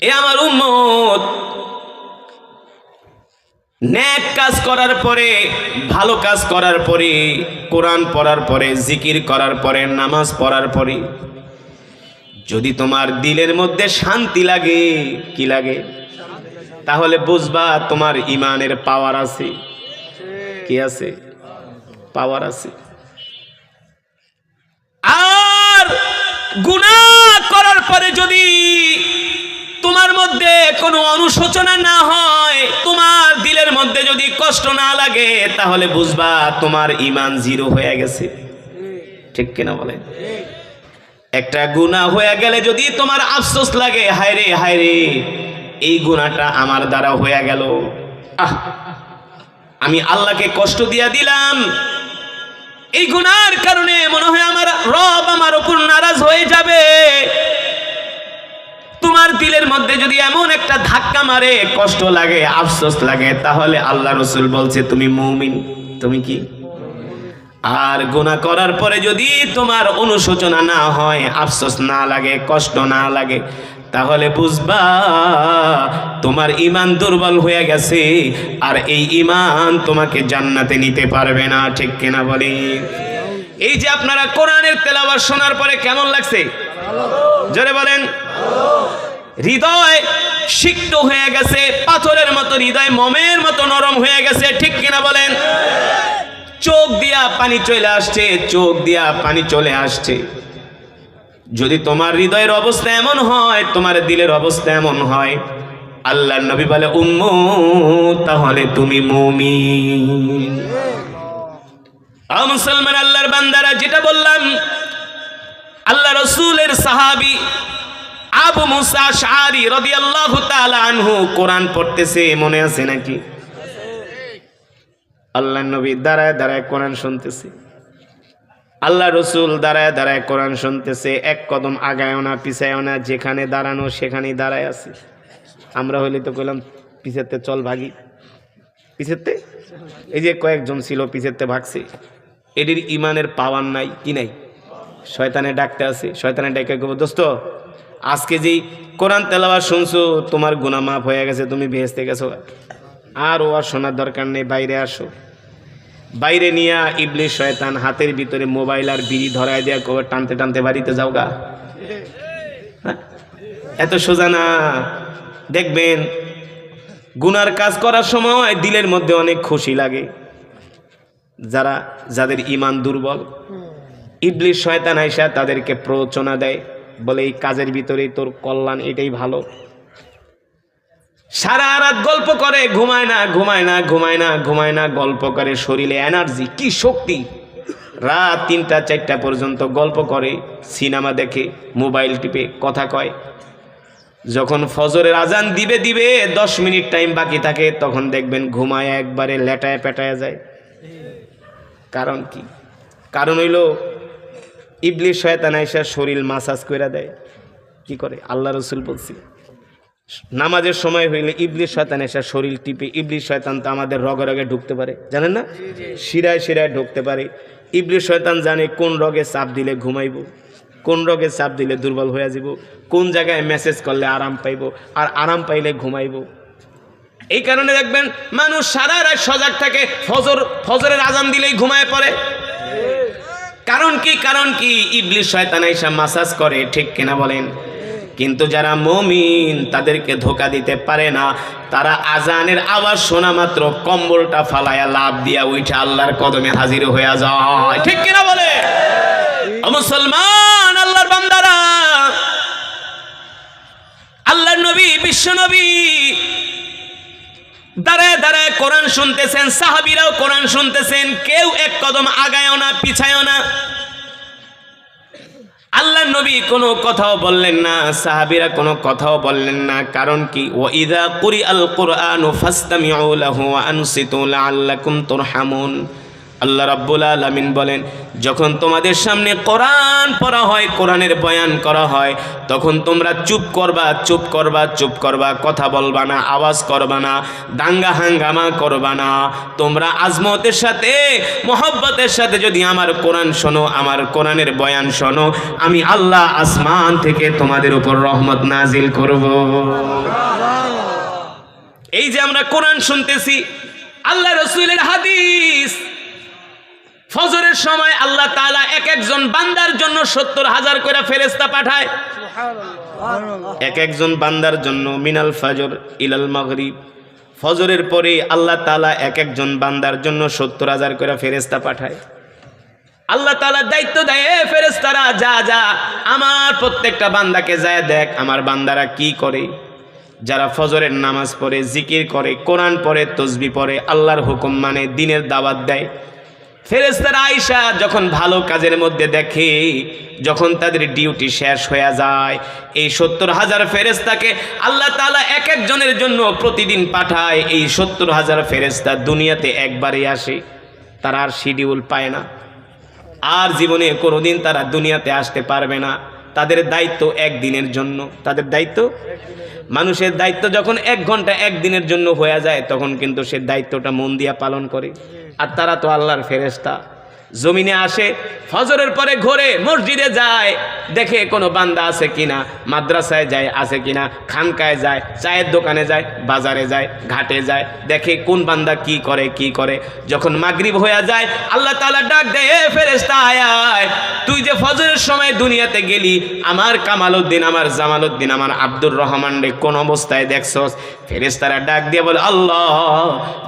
এ আমার উম্মত, নেক কাজ করার পরে, ভালো কাজ করার পরে, কোরআন পড়ার পরে, জিকির করার পরে, নামাজ পড়ার পরে যদি তোমার দিলের মধ্যে শান্তি লাগে, কি লাগে, তাহলে বুঝবা তোমার ইমানের পাওয়ার আছে। কি আছে? পাওয়ার আছে। আর গুনাহ করার পরে যদি তোমার মধ্যে কোনো অনুশোচনা না হয়, তোমার দিলের মধ্যে যদি কষ্ট না লাগে, তাহলে বুঝবা তোমার ঈমান জিরো হয়ে গেছে। ঠিক কিনা বলেন? একটা গুনাহ হয়ে গেলে যদি তোমার আফসোস লাগে, হায় রে হায় রে, এই গুনাহটা আমার দ্বারা হয়ে গেল, আমি আল্লাহকে কষ্ট দিয়া দিলাম, এই গুনাহর কারণে মনে হয় আমার রব আমার উপর নারাজ হয়ে যাবে। তোমার দিলের মধ্যে যদি এমন একটা ধাক্কা মারে, কষ্ট লাগে, আফসোস লাগে, তাহলে আল্লাহ রাসূল বলছে তুমি মুমিন। তুমি কি? আর গুনাহ করার পরে যদি তোমার অনুশোচনা না হয়, আফসোস না লাগে, কষ্ট না লাগে, তাহলে বুঝবা তোমার ঈমান দুর্বল হয়ে গেছে, আর এই ঈমান তোমাকে জান্নাতে নিতে পারবে না। ঠিক কিনা বলি? এই যে আপনারা কোরআনের তেলাওয়াত শোনার পরে কেমন লাগছে? জোরে বলেন। হৃদয় সিক্ত হয়ে গেছে, পাথরের মতো হৃদয় মোমের মতো নরম হয়ে গেছে। ঠিক কিনা বলেন? চোখ দিয়া পানি চলে আসছে, চোখ দিয়া পানি চলে আসছে। যদি তোমার হৃদয়ের অবস্থা এমন হয়, তোমার দিলের অবস্থা এমন হয়, আল্লাহর নবী বলে উম্মত, তাহলে তুমি মুমিন। মুসলমান আল্লাহর বান্দারা, যেটা বললাম, আল্লাহ রাসূলের সাহাবী আবু মুসা আশআরী রাদিয়াল্লাহু তাআলা আনহু কোরআন পড়তেছে, মনে আছে নাকি? আল্লাহর নবী দাঁড়ায় দাঁড়ায় কোরআন শুনতেছে, আল্লাহ রসুল দাঁড়ায় দাঁড়ায় কোরআন শুনতেছে, এক কদম আগায়ও না পিছায়ও না, যেখানে দাঁড়ানো সেখানেই দাঁড়ায় আছে। আমরা হইলে তো কইলাম পিছেতে চল ভাগি, পিছেতে। এই যে কয়েকজন ছিল পিছেতে ভাগছে, এদের ইমানের পাওয়ার নাই। কি নাই? শয়তানে ডাকতে আছে, শয়তানে ডাকে কব, দোস্ত আজকে যেই কোরআন তেলাওয়াত শুনছো, তোমার গুনাহ মাফ হয়ে গেছে, তুমি বেহেশতে গেছো, আর ও আর শোনার দরকার নেই, বাইরে আসো। বাইরে নিয়ে ইবলিস শয়তান হাতের ভিতরে মোবাইল আর বিড়ি ধরায় দেয়া কবে টানতে টানতে বাড়িতে যাও গা। এত সোজা না। দেখবেন গুনার কাজ করার সময় দিলের মধ্যে অনেক খুশি লাগে। যাদের ঈমান দুর্বল, ইবলিস শয়তান আইসা তাদেরকে প্ররোচনা দেয়, বলে এই কাজের ভিতরেই তোর কল্যাণ, এটাই ভালো। সারা রাত গল্প করে, ঘুমায় না ঘুমায় না ঘুমায় না ঘুমায় না, গল্প করে, শরীরে এনার্জি, কি শক্তি, রাত ৩টা ৪টা পর্যন্ত গল্প করে, সিনেমা দেখে, মোবাইল টিপে, কথা কয়। যখন ফজরের আজান দিবে 10 মিনিট টাইম বাকি থাকে, তখন দেখবেন ঘুমায় একবারে লেটায় পেটায় যায়। কারণ কি? কারণ হইল ইবলিস শয়তান আইসা শরীর মাসাজ করে দেয়। কি করে? আল্লাহ রাসূল বলছি, নামাজের সময় হইলে ইবলিস শয়তান এসে শরীর টিপে। ইবলিস শয়তান তো আমাদের রগে রগে ঢুকতে পারে, জানেন না? শিরায় শিরায় ঢুকতে পারে। ইবলিস শয়তান জানে কোন রগে চাপ দিলে ঘুমাইব, কোন রগে চাপ দিলে দুর্বল হয়ে যাব, কোন জায়গায় মেসেজ করলে আরাম পাইব, আর আরাম পাইলে ঘুমাইব। এই কারণে দেখবেন মানুষ সারা রাত সজাগ থাকে, ফজরের আজান দিলেই ঘুমায় পড়ে। কারণ কি? কারণ কি? ইবলিস শয়তান এসে মাসাজ করে। ঠিক কিনা বলেন? কিন্তু যারা মুমিন, তাদেরকে ধোঁকা দিতে পারে না। তারা আজানের আওয়াজ শোনা মাত্র কম্বলটা ফালায়া লাভ দিয়া উঠে আল্লাহর কদমে হাজির হয়ে যায়। ঠিক কিনা বলে? মুসলমান আল্লাহর বান্দারা, আল্লাহর নবী বিশ্ব নবী দাঁড়ায় দাঁড়ায় কোরআন শুনতেছেন, সাহাবীরাও কোরআন শুনতেছেন, কেউ এক কদম আগায়ও না পিছায়ও না। আল্লাহ নবী কোনো কথাও বললেন না, সাহাবীরা কোনো কথাও বললেন না। কারণ কি? ওয়া ইযা কুরিআল কুরআনু ফাসতামিউ লাহু ওয়া আনসিতু লাআল্লাকুম তুরহামুন। আল্লাহ রাব্বুল আলামিন বলেন, যখন তোমাদের সামনে কোরআন পড়া হয়, কোরআনের বয়ান করা হয়, তখন তোমরা চুপ করবা, চুপ করবা, চুপ করবা, কথা বলবা না, আওয়াজ করবা না, দাঙ্গা হাঙ্গামা করবা না। তোমরা আজমতের সাথে, মোহব্বতের সাথে যদি আমার কোরআন শোনো, আমার কোরআনের বয়ান শোনো, আমি আল্লাহ আসমান থেকে তোমাদের উপর রহমত নাজিল করব। এই যে আমরা কোরআন শুনতেছি, আল্লাহ রাসূলের হাদিস, ফজরের সময় আল্লাহ তাআলা এক একজন বান্দার জন্য ৭০,০০০ করে ফেরেশতা পাঠায়। এক একজন বান্দার জন্য মিনাল ফজর ইলাল মাগরিব, ফজরের পরে আল্লাহ তাআলা এক একজন বান্দার জন্য ৭০,০০০ করে ফেরেশতা পাঠায়। আল্লাহ তাআলা দায়িত্ব দেয়, এ ফেরেশতারা যা যা আমার প্রত্যেকটা বান্দাকে যায় দেখ আমার বান্দারা কি করে। যারা ফজরের নামাজ পড়ে, জিকির করে, কোরআন পড়ে, তাসবিহ পড়ে, আল্লাহর হুকুম মানে, দ্বীনের দাওয়াত দেয়। ফেরেশতারা আয়েশা যখন ভালো কাজের মধ্যে দেখে, যখন তাদের ডিউটি শেষ হয়ে যায়, এই ৭০,০০০ ফেরেশতাকে আল্লাহ তাআলা এক একজনের জন্য প্রতিদিন পাঠায়। এই ৭০,০০০ ফেরেশতা দুনিয়াতে একবারই আসে, তারা আর শিডিউল পায় না, আর জীবনে কোনোদিন তারা দুনিয়াতে আসতে পারবে না। তাদের দায়িত্ব একদিনের জন্য, তাদের দায়িত্ব। মানুষের দায়িত্ব যখন ১ ঘন্টা একদিনের জন্য হয়ে যায়, তখন কিন্তু সে দায়িত্বটা মন দিয়া পালন করে। আর তারা তো আল্লাহর ফেরেশতা, জমিনে আসে, ফজরের পরে ঘোরে, মসজিদে যায়, দেখে কোনো বান্দা আছে কিনা, মাদ্রাসায় যায় আছে কিনা, খানকায় যায়, চায়ের দোকানে যায়, বাজারে যায়, ঘাটে যায়, দেখে কোন বান্দা কি করে কি করে। যখন মাগরিব হয়ে যায়, আল্লাহ তাআলা ডাক দেয়, এ ফেরেশতা আয় আয়, তুই যে ফজরের সময় দুনিয়াতে গেলি, আমার কামালউদ্দিন, আমার জামালউদ্দিন, আমার আব্দুর রহমান রে কোন অবস্থায় দেখছস? ফেরেশতারা ডাক দিয়ে বলে, আল্লাহ,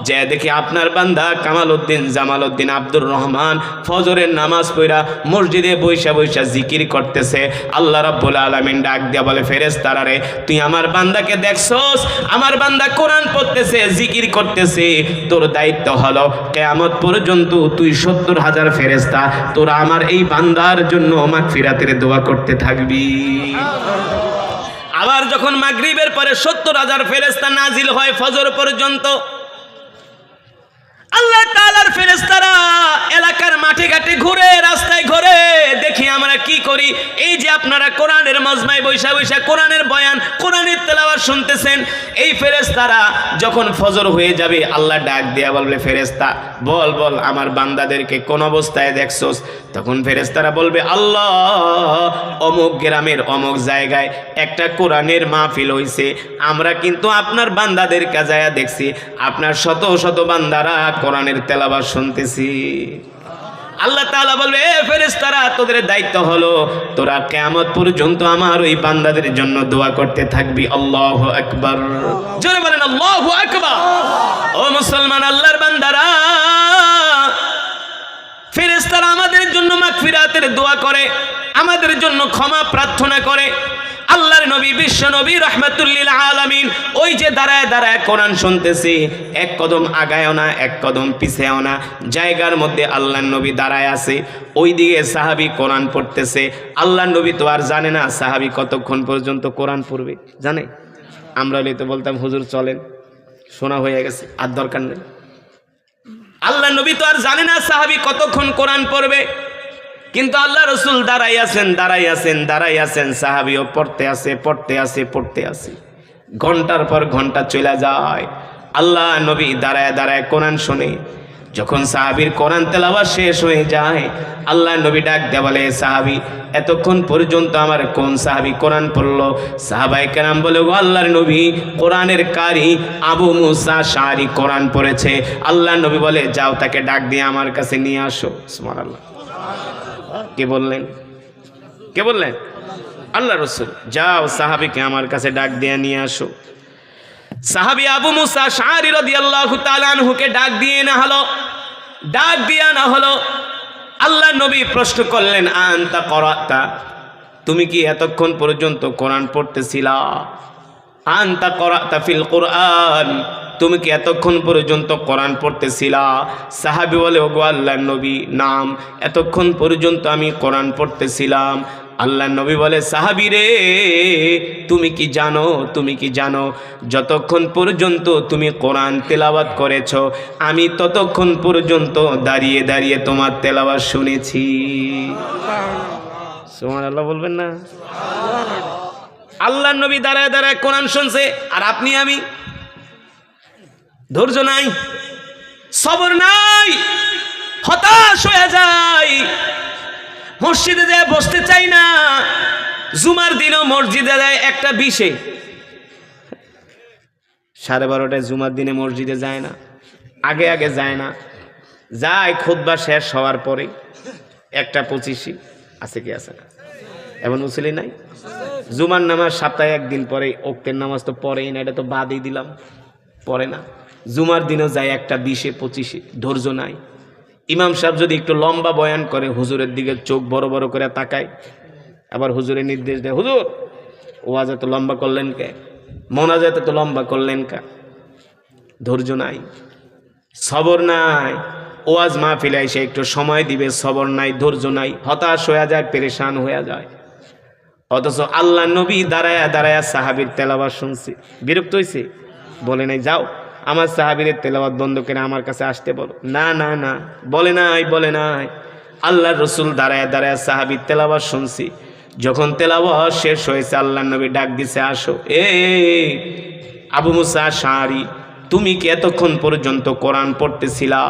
যে দেখি আপনার বান্দা কামালউদ্দিন, জামালউদ্দিন, আব্দুর রহমান ফজরের নামাজ পড়া মসজিদে বৈশা বৈশা জিকির করতেছে। আল্লাহ রাব্বুল আলামিন ডাক দিয়া বলে, ফেরেশতারা রে, তুই আমার বান্দাকে দেখছস? আমার বান্দা কোরআন পড়তেছে, জিকির করতেছে। তোর দায়িত্ব হলো কিয়ামত পর্যন্ত তুই ৭০,০০০ ফেরেশতা তোরা আমার এই বান্দার জন্য মাগফিরাতের দোয়া করতে থাকবি। আবার যখন মাগরিবের পরে ৭০,০০০ ফেরেশতা নাজিল হয় ফজর পর্যন্ত, আল্লাহ তাআলার ফেরেশতারা এলাকার মাঠে ঘাটে ঘুরে, রাস্তায় ঘুরে, দেখি আমরা কি করি। এই যে আপনারা কোরআনের মজমায় বৈশা বৈশা কোরআনের বয়ান, কোরআনের তেলাওয়াত শুনতেছেন, এই ফেরেশতারা যখন ফজর হয়ে যাবে, আল্লাহ ডাক দিয়া বলবে, ফেরেশতা বল বল আমার বান্দাদেরকে কোন অবস্থায় দেখছস? তখন ফেরেশতারা বলবে, আল্লাহ, অমুক গ্রামের অমুক জায়গায় একটা কোরআনের মাহফিল হইছে, আমরা কিন্তু আপনার বান্দাদের কাজায়া দেখছি, আপনার শত শত বান্দারা কোরআনের তেলাওয়াত শুনতেছি। আল্লাহ তাআলা বলবে, এ ফেরেশতারা, তোদের দায়িত্ব হলো তোরা কিয়ামত পর্যন্ত আমার ওই বান্দাদের জন্য দোয়া করতে থাকবি। আল্লাহু আকবার, জোরে বলেন আল্লাহু আকবার। ও মুসলমান, আল্লাহর বান্দারা, ফেরেশতারা আমাদের জন্য মাগফিরাতের দোয়া করে, আমাদের জন্য ক্ষমা প্রার্থনা করে। আল্লাহর নবী, বিশ্ব নবী রাহমাতুল লিল আলামিন, ওই যে দাঁড়ায় দাঁড়ায় কোরআন শুনতেছে, এক কদম আগায়ও না, এক কদম পিছেও না, জায়গার মধ্যে আল্লাহর নবী দাঁড়ায় আছে, ওইদিকে সাহাবী কোরআন পড়তেছে। আল্লাহর নবী তো আর জানে না সাহাবী কতক্ষণ পর্যন্ত কোরআন পড়বে, জানে? আমরা হলে তো বলতাম, হুজুর চলেন, শোনা হয়ে গেছে, আর দরকার নেই। আল্লাহর নবী তো আর জানে না সাহাবী কতক্ষণ কোরআন পড়বে, কিন্তু আল্লাহ রাসূল দাঁড়াই আছেন, দাঁড়াই আছেন, দাঁড়াই আছেন, সাহাবীও পড়তে আছে, পড়তে আছে, পড়তে আছে। ঘন্টার পর ঘন্টা চলে যায়, আল্লাহ নবী দাঁড়ায় দাঁড়ায় কোরআন শোনে। যখন সাহাবীর কোরআন তেলাওয়াত শেষ হয়ে যায়, আল্লাহ নবী ডাক দিয়ে বলে, সাহাবী, এতক্ষণ পর্যন্ত আমার কোন সাহাবী কোরআন পড়লো? সাহাবায়ে কেরাম বলে, ও আল্লাহর নবী, কোরআনের কারি আবু মুসা আশআরী কোরআন পড়েছে। আল্লাহ নবী বলে, যাও তাকে ডাক দিয়ে আমার কাছে নিয়ে আসো। সুবহানাল্লাহ। কে বললেন? কে বললেন? আল্লাহ রাসূল। যাও সাহাবীকে আমার কাছে ডাক দিয়ে নিয়ে আসো। সাহাবী আবু মুসা আশআরী রাদিয়াল্লাহু তাআলা আনহুকে ডাক দিয়ে না হলো, ডাক দিয়া না হলো। আল্লাহ নবী প্রশ্ন করলেন, আনতা করাতা, তুমি কি এতক্ষণ পর্যন্ত কোরআন পড়তেছিলা? আনতা করাতা ফিল কোরআন, তুমি কি এতক্ষণ পর্যন্ত কোরআন পড়তেছিলা? সাহাবী বলে, ওগো আল্লাহর নবী, নাম, এতক্ষণ পর্যন্ত আমি কোরআন পড়তেছিলাম। আল্লাহর নবী বলে, সাহাবী রে, তুমি কি জানো, তুমি কি জানো, যতক্ষণ পর্যন্ত তুমি কোরআন তেলাওয়াত করেছো, আমি ততক্ষণ পর্যন্ত দাঁড়িয়ে দাঁড়িয়ে তোমার তেলাওয়াত শুনেছি। সুবহানাল্লাহ বলবেন না? আল্লাহর নবী দাঁড়ায় দাঁড়ায় কোরআন শুনছে, আর আপনি আমি ধৈর্য নাই, সবর নাই, হতাশ হয়ে যায়, মসজিদে যায় বসতে চাই না। জুমার দিনও মসজিদে যায় 1:20, 12:30 জুমার দিনে মসজিদে যায় না, আগে আগে যায় না, যায় খুতবা শেষ হওয়ার পরে 1:25। আছে কি আছে না? এমন মুসলি নাই? জুমার নামাজ সপ্তাহে একদিন পরে, ওক্তের নামাজ তো পড়েই না, এটা তো বাদই দিলাম, পড়ে না। জুমার দিনও যায় 1:20-25, ধৈর্য নাই। ইমাম সাহেব যদি একটু লম্বা বয়ান করে, হুজুরের দিকে চোখ বড় বড় করে তাকায়, আবার হুজুরের নির্দেশ দেয়, হুজুর ওয়াজ এত লম্বা করলেন কে, মোনাজাত এত লম্বা করলেন কে? ধৈর্য নাই, সবর নাই। ওয়াজ মাহফিলে এসে একটু সময় দিবে, সবর নাই, ধৈর্য নাই, হতাশ হয়ে যায়, পেরেশান হয়ে যায়। অথচ আল্লাহ নবী দাঁড়ায়া দাঁড়ায়া সাহাবীর তেলাওয়াত শুনছে, বিরক্ত হয়েছে, বলে নাই যাও আমার সাহাবীর তেলাওয়াত বন্ধ করে আমার কাছে আসতে বলো। না না না, বলে নাই, বলে নাই। আল্লাহর রাসূল দাঁড়ায়া দাঁড়ায়া সাহাবীর তেলাওয়াত শুনছি। যখন তেলাওয়াত শেষ হয়েছে, আল্লাহর নবী ডাক দিছে, আসো। আবু মুসা আশআরী, তুমি কি এতক্ষণ পর্যন্ত কোরআন পড়তেছিলা?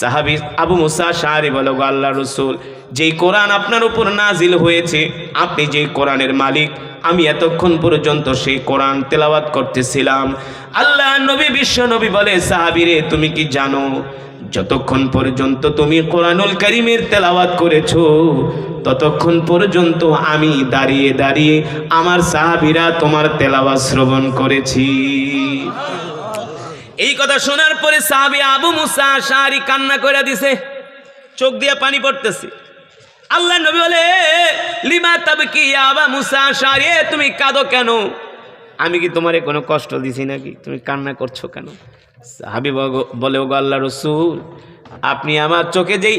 সাহাবী আবু মুসা আশআরী বলে, গো আল্লাহর রাসূল, যেই কোরআন আপনার উপর নাজিল হয়েছে, আপনি যেই কোরআনের মালিক, আমি এতক্ষণ পর্যন্ত সেই কোরআন তেলাওয়াত করতেছিলাম। আল্লাহ নবী, বিশ্ব নবী বলে, সাহাবী রে, তুমি কি জানো, যতক্ষণ পর্যন্ত তুমি কোরআনুল কারীমের তেলাওয়াত করেছো, ততক্ষণ পর্যন্ত আমি দাঁড়িয়ে দাঁড়িয়ে আমার সাহাবীরা তোমার তেলাওয়াত শ্রবণ করেছি। এই কথা শোনার পরে সাহাবী আবু মুসা আশআরী কান্না করে দিছে, চোখ দিয়ে পানি পড়তেছে। আল্লাহ নবী বলে, লিমা তাবকি ইয়া আবু মুসা আশআরী, তুমি কাঁদো কেন? আমি কি তোমারে কোনো কষ্ট দিছি নাকি? তুমি কান্না করছো কেন? সাহাবী বলে, ওগো আল্লাহর রাসূল, আপনি আমার চোখে যেই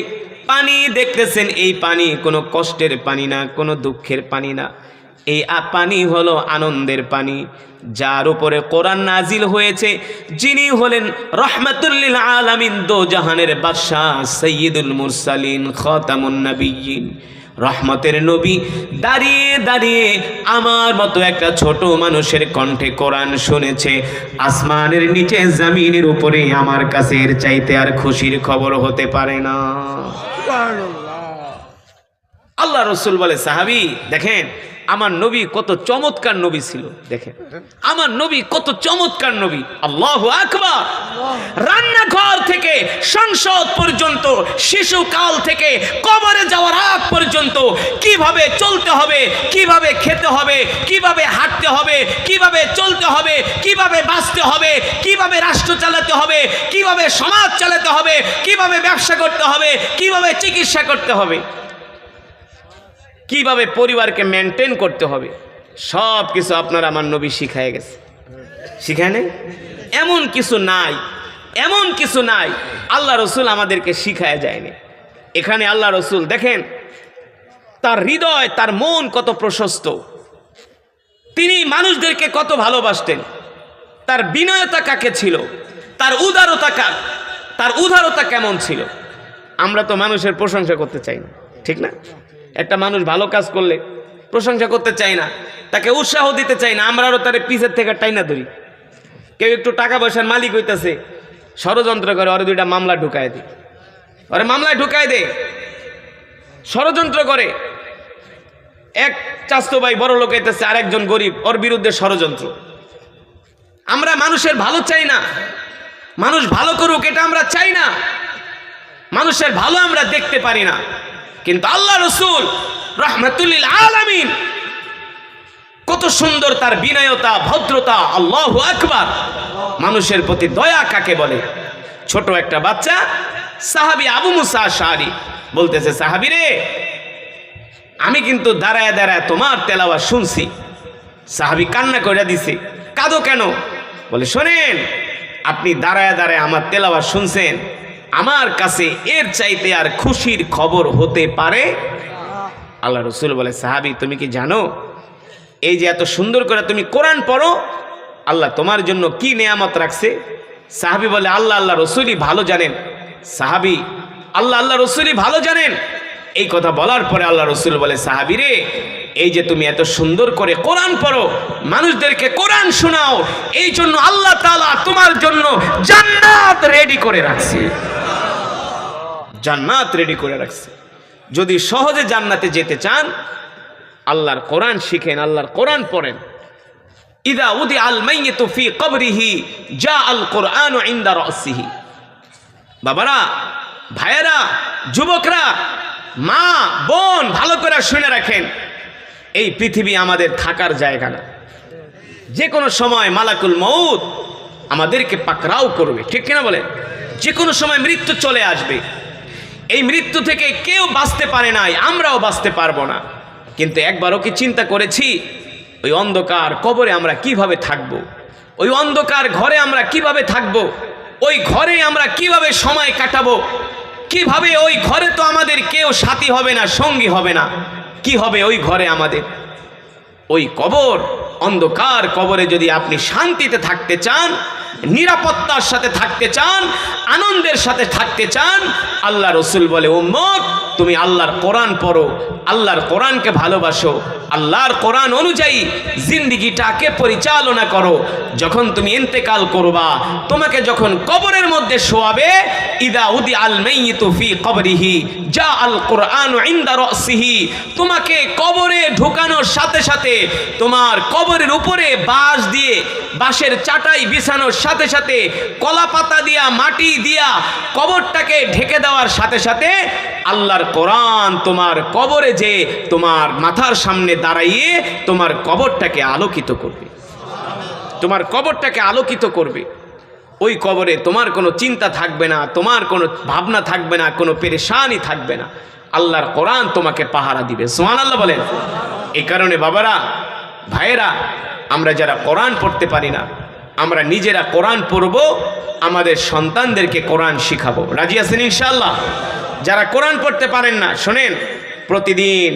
পানি দেখতেছেন, এই পানি কোনো কষ্টের পানি না, কোনো দুঃখের পানি না, এই পানি হলো আনন্দের পানি, যার উপরে কোরআন নাজিল হয়েছে, যিনি হলেন রাহমাতুল লিল আলামিন, দো জাহানের বাদশাহ, সাইয়্যিদুল মুরসালিন, খাতামুন নবিয়্যিন, রহমতের নবী দাঁড়িয়ে দাঁড়িয়ে আমার মতো একটা ছোট মানুষের কণ্ঠে কোরআন শুনেছে। আসমানের নিচে জমিনের উপরে আমার কাছে এর চাইতে আর খুশির খবর হতে পারে না। আল্লাহ রাসূল বলে, সাহাবী দেখেন আমার নবী কত চমৎকার নবী ছিল, দেখেন আমার নবী কত চমৎকার নবী। আল্লাহু আকবার। রান্নাঘর থেকে সংসদ পর্যন্ত, শিশুকাল থেকে কবরে যাওয়ার আগ পর্যন্ত কিভাবে চলতে হবে, কিভাবে খেতে হবে, কিভাবে হাঁটতে হবে, কিভাবে চলতে হবে, কিভাবে বাঁচতে হবে, কিভাবে রাষ্ট্র চালাতে হবে, কিভাবে সমাজ চালাতে হবে, কিভাবে ব্যবসা করতে হবে, কিভাবে চিকিৎসা করতে হবে, কিভাবে পরিবারকে মেনটেন করতে হবে, সব কিছু আপনার আমার নবী শিখায় গেছে। শিখায় নাই? এমন কিছু নাই, এমন কিছু নাই আল্লাহ রসুল আমাদেরকে শিখায় যায়নি। এখানে আল্লাহ রসুল দেখেন তার হৃদয়, তার মন কত প্রশস্ত, তিনি মানুষদেরকে কত ভালোবাসতেন, তার বিনয়তা কাকে ছিল, তার উদারতা কেমন ছিল। আমরা তো মানুষের প্রশংসা করতে চাই না, ঠিক না? একটা মানুষ ভালো কাজ করলে প্রশংসা করতে চাই না, তাকে উৎসাহ দিতে চাই না, আমরা আরও তার পিছের থেকে টাইনা ধরি। কেউ একটু টাকা পয়সার মালিক হইতেছে, ষড়যন্ত্র করে ওরে 2টা মামলা ঢুকায় দেয়, ওরে মামলায় ঢুকায় দেয়, ষড়যন্ত্র করে। এক চাস্তো ভাই বড় লোক হইতেছে, আরেকজন গরিব, ওর বিরুদ্ধে ষড়যন্ত্র। আমরা মানুষের ভালো চাই না, মানুষ ভালো করুক এটা আমরা চাই না, মানুষের ভালো আমরা দেখতে পারি না। কিন্তু আল্লাহ রসুল রাহমাতুল লিল আলামিন কত সুন্দর তার বিনয়তা, ভদ্রতা। আল্লাহু আকবার। মানুষের প্রতি দয়া কাকে বলে? ছোট একটা বাচ্চা সাহাবী আবু মুসা আশআরী বলতেছে, সাহাবী রে, আমি কিন্তু দাঁড়ায় দাঁড়ায় তোমার তেলাওয়াত শুনছি। সাহাবী কান্না করে দিছে। কাঁদো কেন? বলে, শোনেন, আপনি দাঁড়ায় দাঁড়ায় আমার তেলাওয়াত শুনছেন, আমার কাছে এর চাইতে আর খুশির খবর হতে পারে? আল্লাহ রসুল বলে, সাহাবী তুমি কি জানো এই যে এত সুন্দর করে তুমি কোরআন পড়ো, আল্লাহ তোমার জন্য কি নেয়ামত রাখছে? সাহাবী বলে, আল্লাহ আল্লাহ রসুলই ভালো জানেন। সাহাবী, আল্লাহ আল্লাহ রসুলই ভালো জানেন। এই কথা বলার পরে আল্লাহ রসুল বলে, সাহাবী রে, এই যে তুমি এত সুন্দর করে কোরআন পড়ো, মানুষদেরকে কোরআন শোনাও, এই জন্য আল্লাহ তাআলা তোমার জন্য জান্নাত রেডি করে রাখছে। জান্নাত রেডি করে রাখছে। যদি সহজে জান্নাতে যেতে চান, আল্লাহর কোরআন শিখেন, আল্লাহর কোরআন পড়েন। ইদা উদি আল মাইয়িতু ফি কবরিহি জা আল কোরআন ইনদা রাসিহি। বাবারা, ভাইয়েরা, যুবকরা, মা বোন, ভালো করে শুনে রাখেন, এই পৃথিবী আমাদের থাকার জায়গা না। যে কোনো সময় মালাকুল মউত আমাদেরকে পাকড়াও করবে, ঠিক কিনা বলেন? যে কোনো সময় মৃত্যু চলে আসবে। এই মৃত্যু থেকে কেউ বাঁচতে পারে নাই, আমরাও বাঁচতে পারবো না। কিন্তু একবারও কি চিন্তা করেছি ওই অন্ধকার কবরে আমরা কিভাবে থাকব? ওই অন্ধকার ঘরে আমরা কিভাবে থাকব? ওই ঘরে আমরা কিভাবে সময় কাটাবো? কিভাবে? ওই ঘরে তো আমাদের কেউ সাথী হবে না, সঙ্গী হবে না। কি হবে ওই ঘরে আমাদের? ওই কবর, অন্ধকার কবরে যদি আপনি শান্তিতে থাকতে চান, নিরাপত্তার সাথে থাকতে চান, আনন্দের সাথে থাকতে চান, আল্লাহ রসুল বলে, উম্মত তুমি আল্লাহর কোরআন পড়ো, আল্লাহর কোরআনকে ভালোবাসো, আল্লাহর কোরআন অনুযায়ী জিন্দিগিটাকে পরিচালনা করো। যখন তুমি ইন্তেকাল করবা, তোমাকে যখন কবরের মধ্যে শোয়াবে, ইদা উদি আল মাইয়িতু ফি কবরিহি জা আল কোরআন ইনদা রাসিহি, তোমাকে কবরে ঢুকানোর সাথে সাথে তোমার কবরের উপরে বাঁশ দিয়ে, বাঁশের চাটাই বিছানোর সাথে সাথে, কলা পাতা দিয়া, মাটি দিয়া কবরটাকে ঢেকে দেওয়ার সাথে সাথে আল্লাহর কোরআন তোমার কবরে যে তোমার মাথার সামনে দাঁড়াইয়ে তোমার কবরটাকে আলোকিত করবে, তোমার কবরটাকে আলোকিত করবে। ওই কবরে তোমার কোনো চিন্তা থাকবে না, তোমার কোনো ভাবনা থাকবে না, কোনো পেরেশানি থাকবে না। আল্লাহর কোরআন তোমাকে পাহারা দিবে। সুবহানাল্লাহ বলেন। এই কারণে বাবারা, ভাইয়েরা, আমরা যারা কোরআন পড়তে পারি না, আমরা নিজেরা কোরআন পড়ব, আমাদের সন্তানদেরকে কোরআন শিখাবো। রাজি আছেন ইনশাআল্লাহ? যারা কোরআন পড়তে পারেন না, শোনেন, প্রতিদিন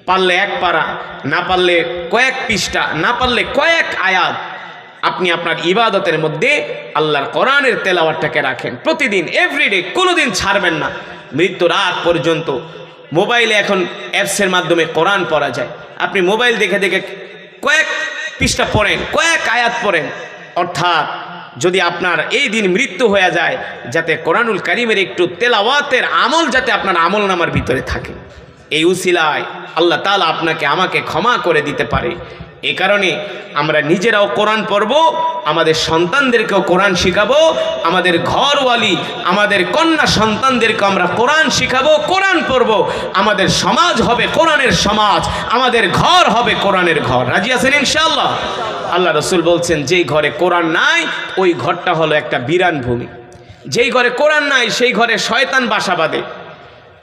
পারলে এক পারা, না পারলে কয়েক পৃষ্ঠা, না পারলে কয়েক আয়াত আপনি আপনার ইবাদতের মধ্যে আল্লাহর কোরআনের তেলাওয়াতটাকে রাখেন প্রতিদিন, এভরিডে, কোনোদিন ছাড়বেন না। মৃত্যুর আগ পর্যন্ত মোবাইলে এখন অ্যাপসের মাধ্যমে কোরআন পড়া যায়। আপনি মোবাইল দেখে দেখে কয়েক পৃষ্ঠা পড়েন, কয়েক আয়াত পড়েন। অর্থাৎ যদি আপনার এই দিন মৃত্যু হয়ে যায়, যাতে কোরআনুল কারীমের একটু তেলাওয়াতের আমল যাতে আপনার আমল নামার ভিতরে থাকে, এই উসিলায় আল্লাহ তাআলা আপনাকে আমাকে ক্ষমা করে দিতে পারে। এই কারণে আমরা নিজেরাও কোরআন পড়ব, আমাদের সন্তানদেরকেও কোরআন শিখাবো, আমাদের ঘরওয়ালি, আমাদের কন্যা সন্তানদেরকে আমরা কোরআন শিখাবো, কোরআন পড়ব। আমাদের সমাজ হবে কোরআনের সমাজ, আমাদের ঘর হবে কোরআনের ঘর। রাজি আছেন ইনশাআল্লাহ? আল্লাহ রসুল বলছেন, যেই ঘরে কোরআন নাই ওই ঘরটা হলো একটা বিরান ভূমি। যেই ঘরে কোরআন নাই সেই ঘরে শয়তান বাসা বাঁধে,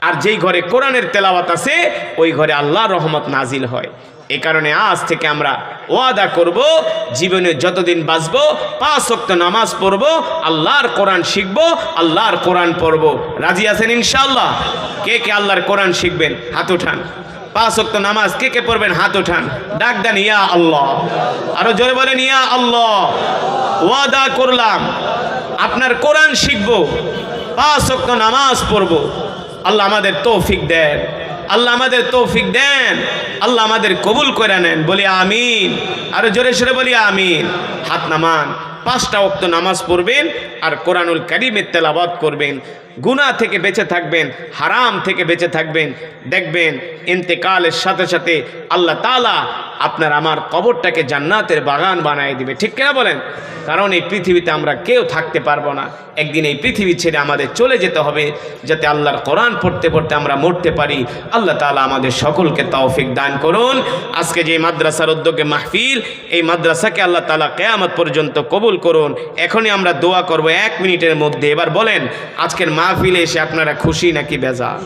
আর যেই ঘরে কোরআনের তেলাওয়াত আছে ওই ঘরে আল্লাহর রহমত নাজিল হয়। এই কারণে আজ থেকে আমরা ওয়াদা করব, জীবনে যতদিন বাঁচবো 5 ওয়াক্ত নামাজ পড়বো, আল্লাহর কোরআন শিখবো, আল্লাহর কোরআন পড়বো। রাজি আছেন ইনশাআল্লাহ? কে কে আল্লাহর কোরআন শিখবেন হাত উঠান। 5 ওয়াক্ত নামাজ কে কে পড়বেন হাত উঠান। ডাক দেন, ইয়া আল্লাহ। আরো জোরে বলেন, ইয়া আল্লাহ। ওয়াদা করলাম আপনার কোরআন শিখবো, 5 ওয়াক্ত নামাজ পড়বো। আল্লাহ আমাদের তৌফিক দেন, আল্লাহ আমাদের তৌফিক দেন, আল্লাহ আমাদের কবুল করে নেন। বলি আমিন। আরো জোরে সরে বলি আমিন। হাত নামান। 5টা ওয়াক্ত নামাজ পড়বেন আর কোরআনুল কারীমের তেলাওয়াত করবেন। গুনাহ থেকে বেঁচে থাকবেন, হারাম থেকে বেঁচে থাকবেন। দেখবেন ইন্তেকালের সাথে সাথে আল্লাহ তাআলা আপনার আমার কবরটাকে জান্নাতের বাগান বানিয়ে দিবে। ঠিক কিনা বলেন? কারণ এই পৃথিবীতে আমরা কেউ থাকতে পারবো না, একদিন এই পৃথিবী ছেড়ে আমাদের চলে যেতে হবে, যাতে আল্লাহর কোরআন পড়তে পড়তে আমরা মরতে পারি। আল্লাহ তাআলা আমাদের সকলকে তৌফিক দান করুন। আজকে যে মাদ্রাসার উদ্যোগে মাহফিল, এই মাদ্রাসাকে আল্লাহ তাআলা কিয়ামত পর্যন্ত কবুল করুন। এখনই আমরা দোয়া করব 1 মিনিটের মধ্যে। এবার বলেন, আজকের মাহফিলে এসে আপনারা খুশি নাকি বেজার?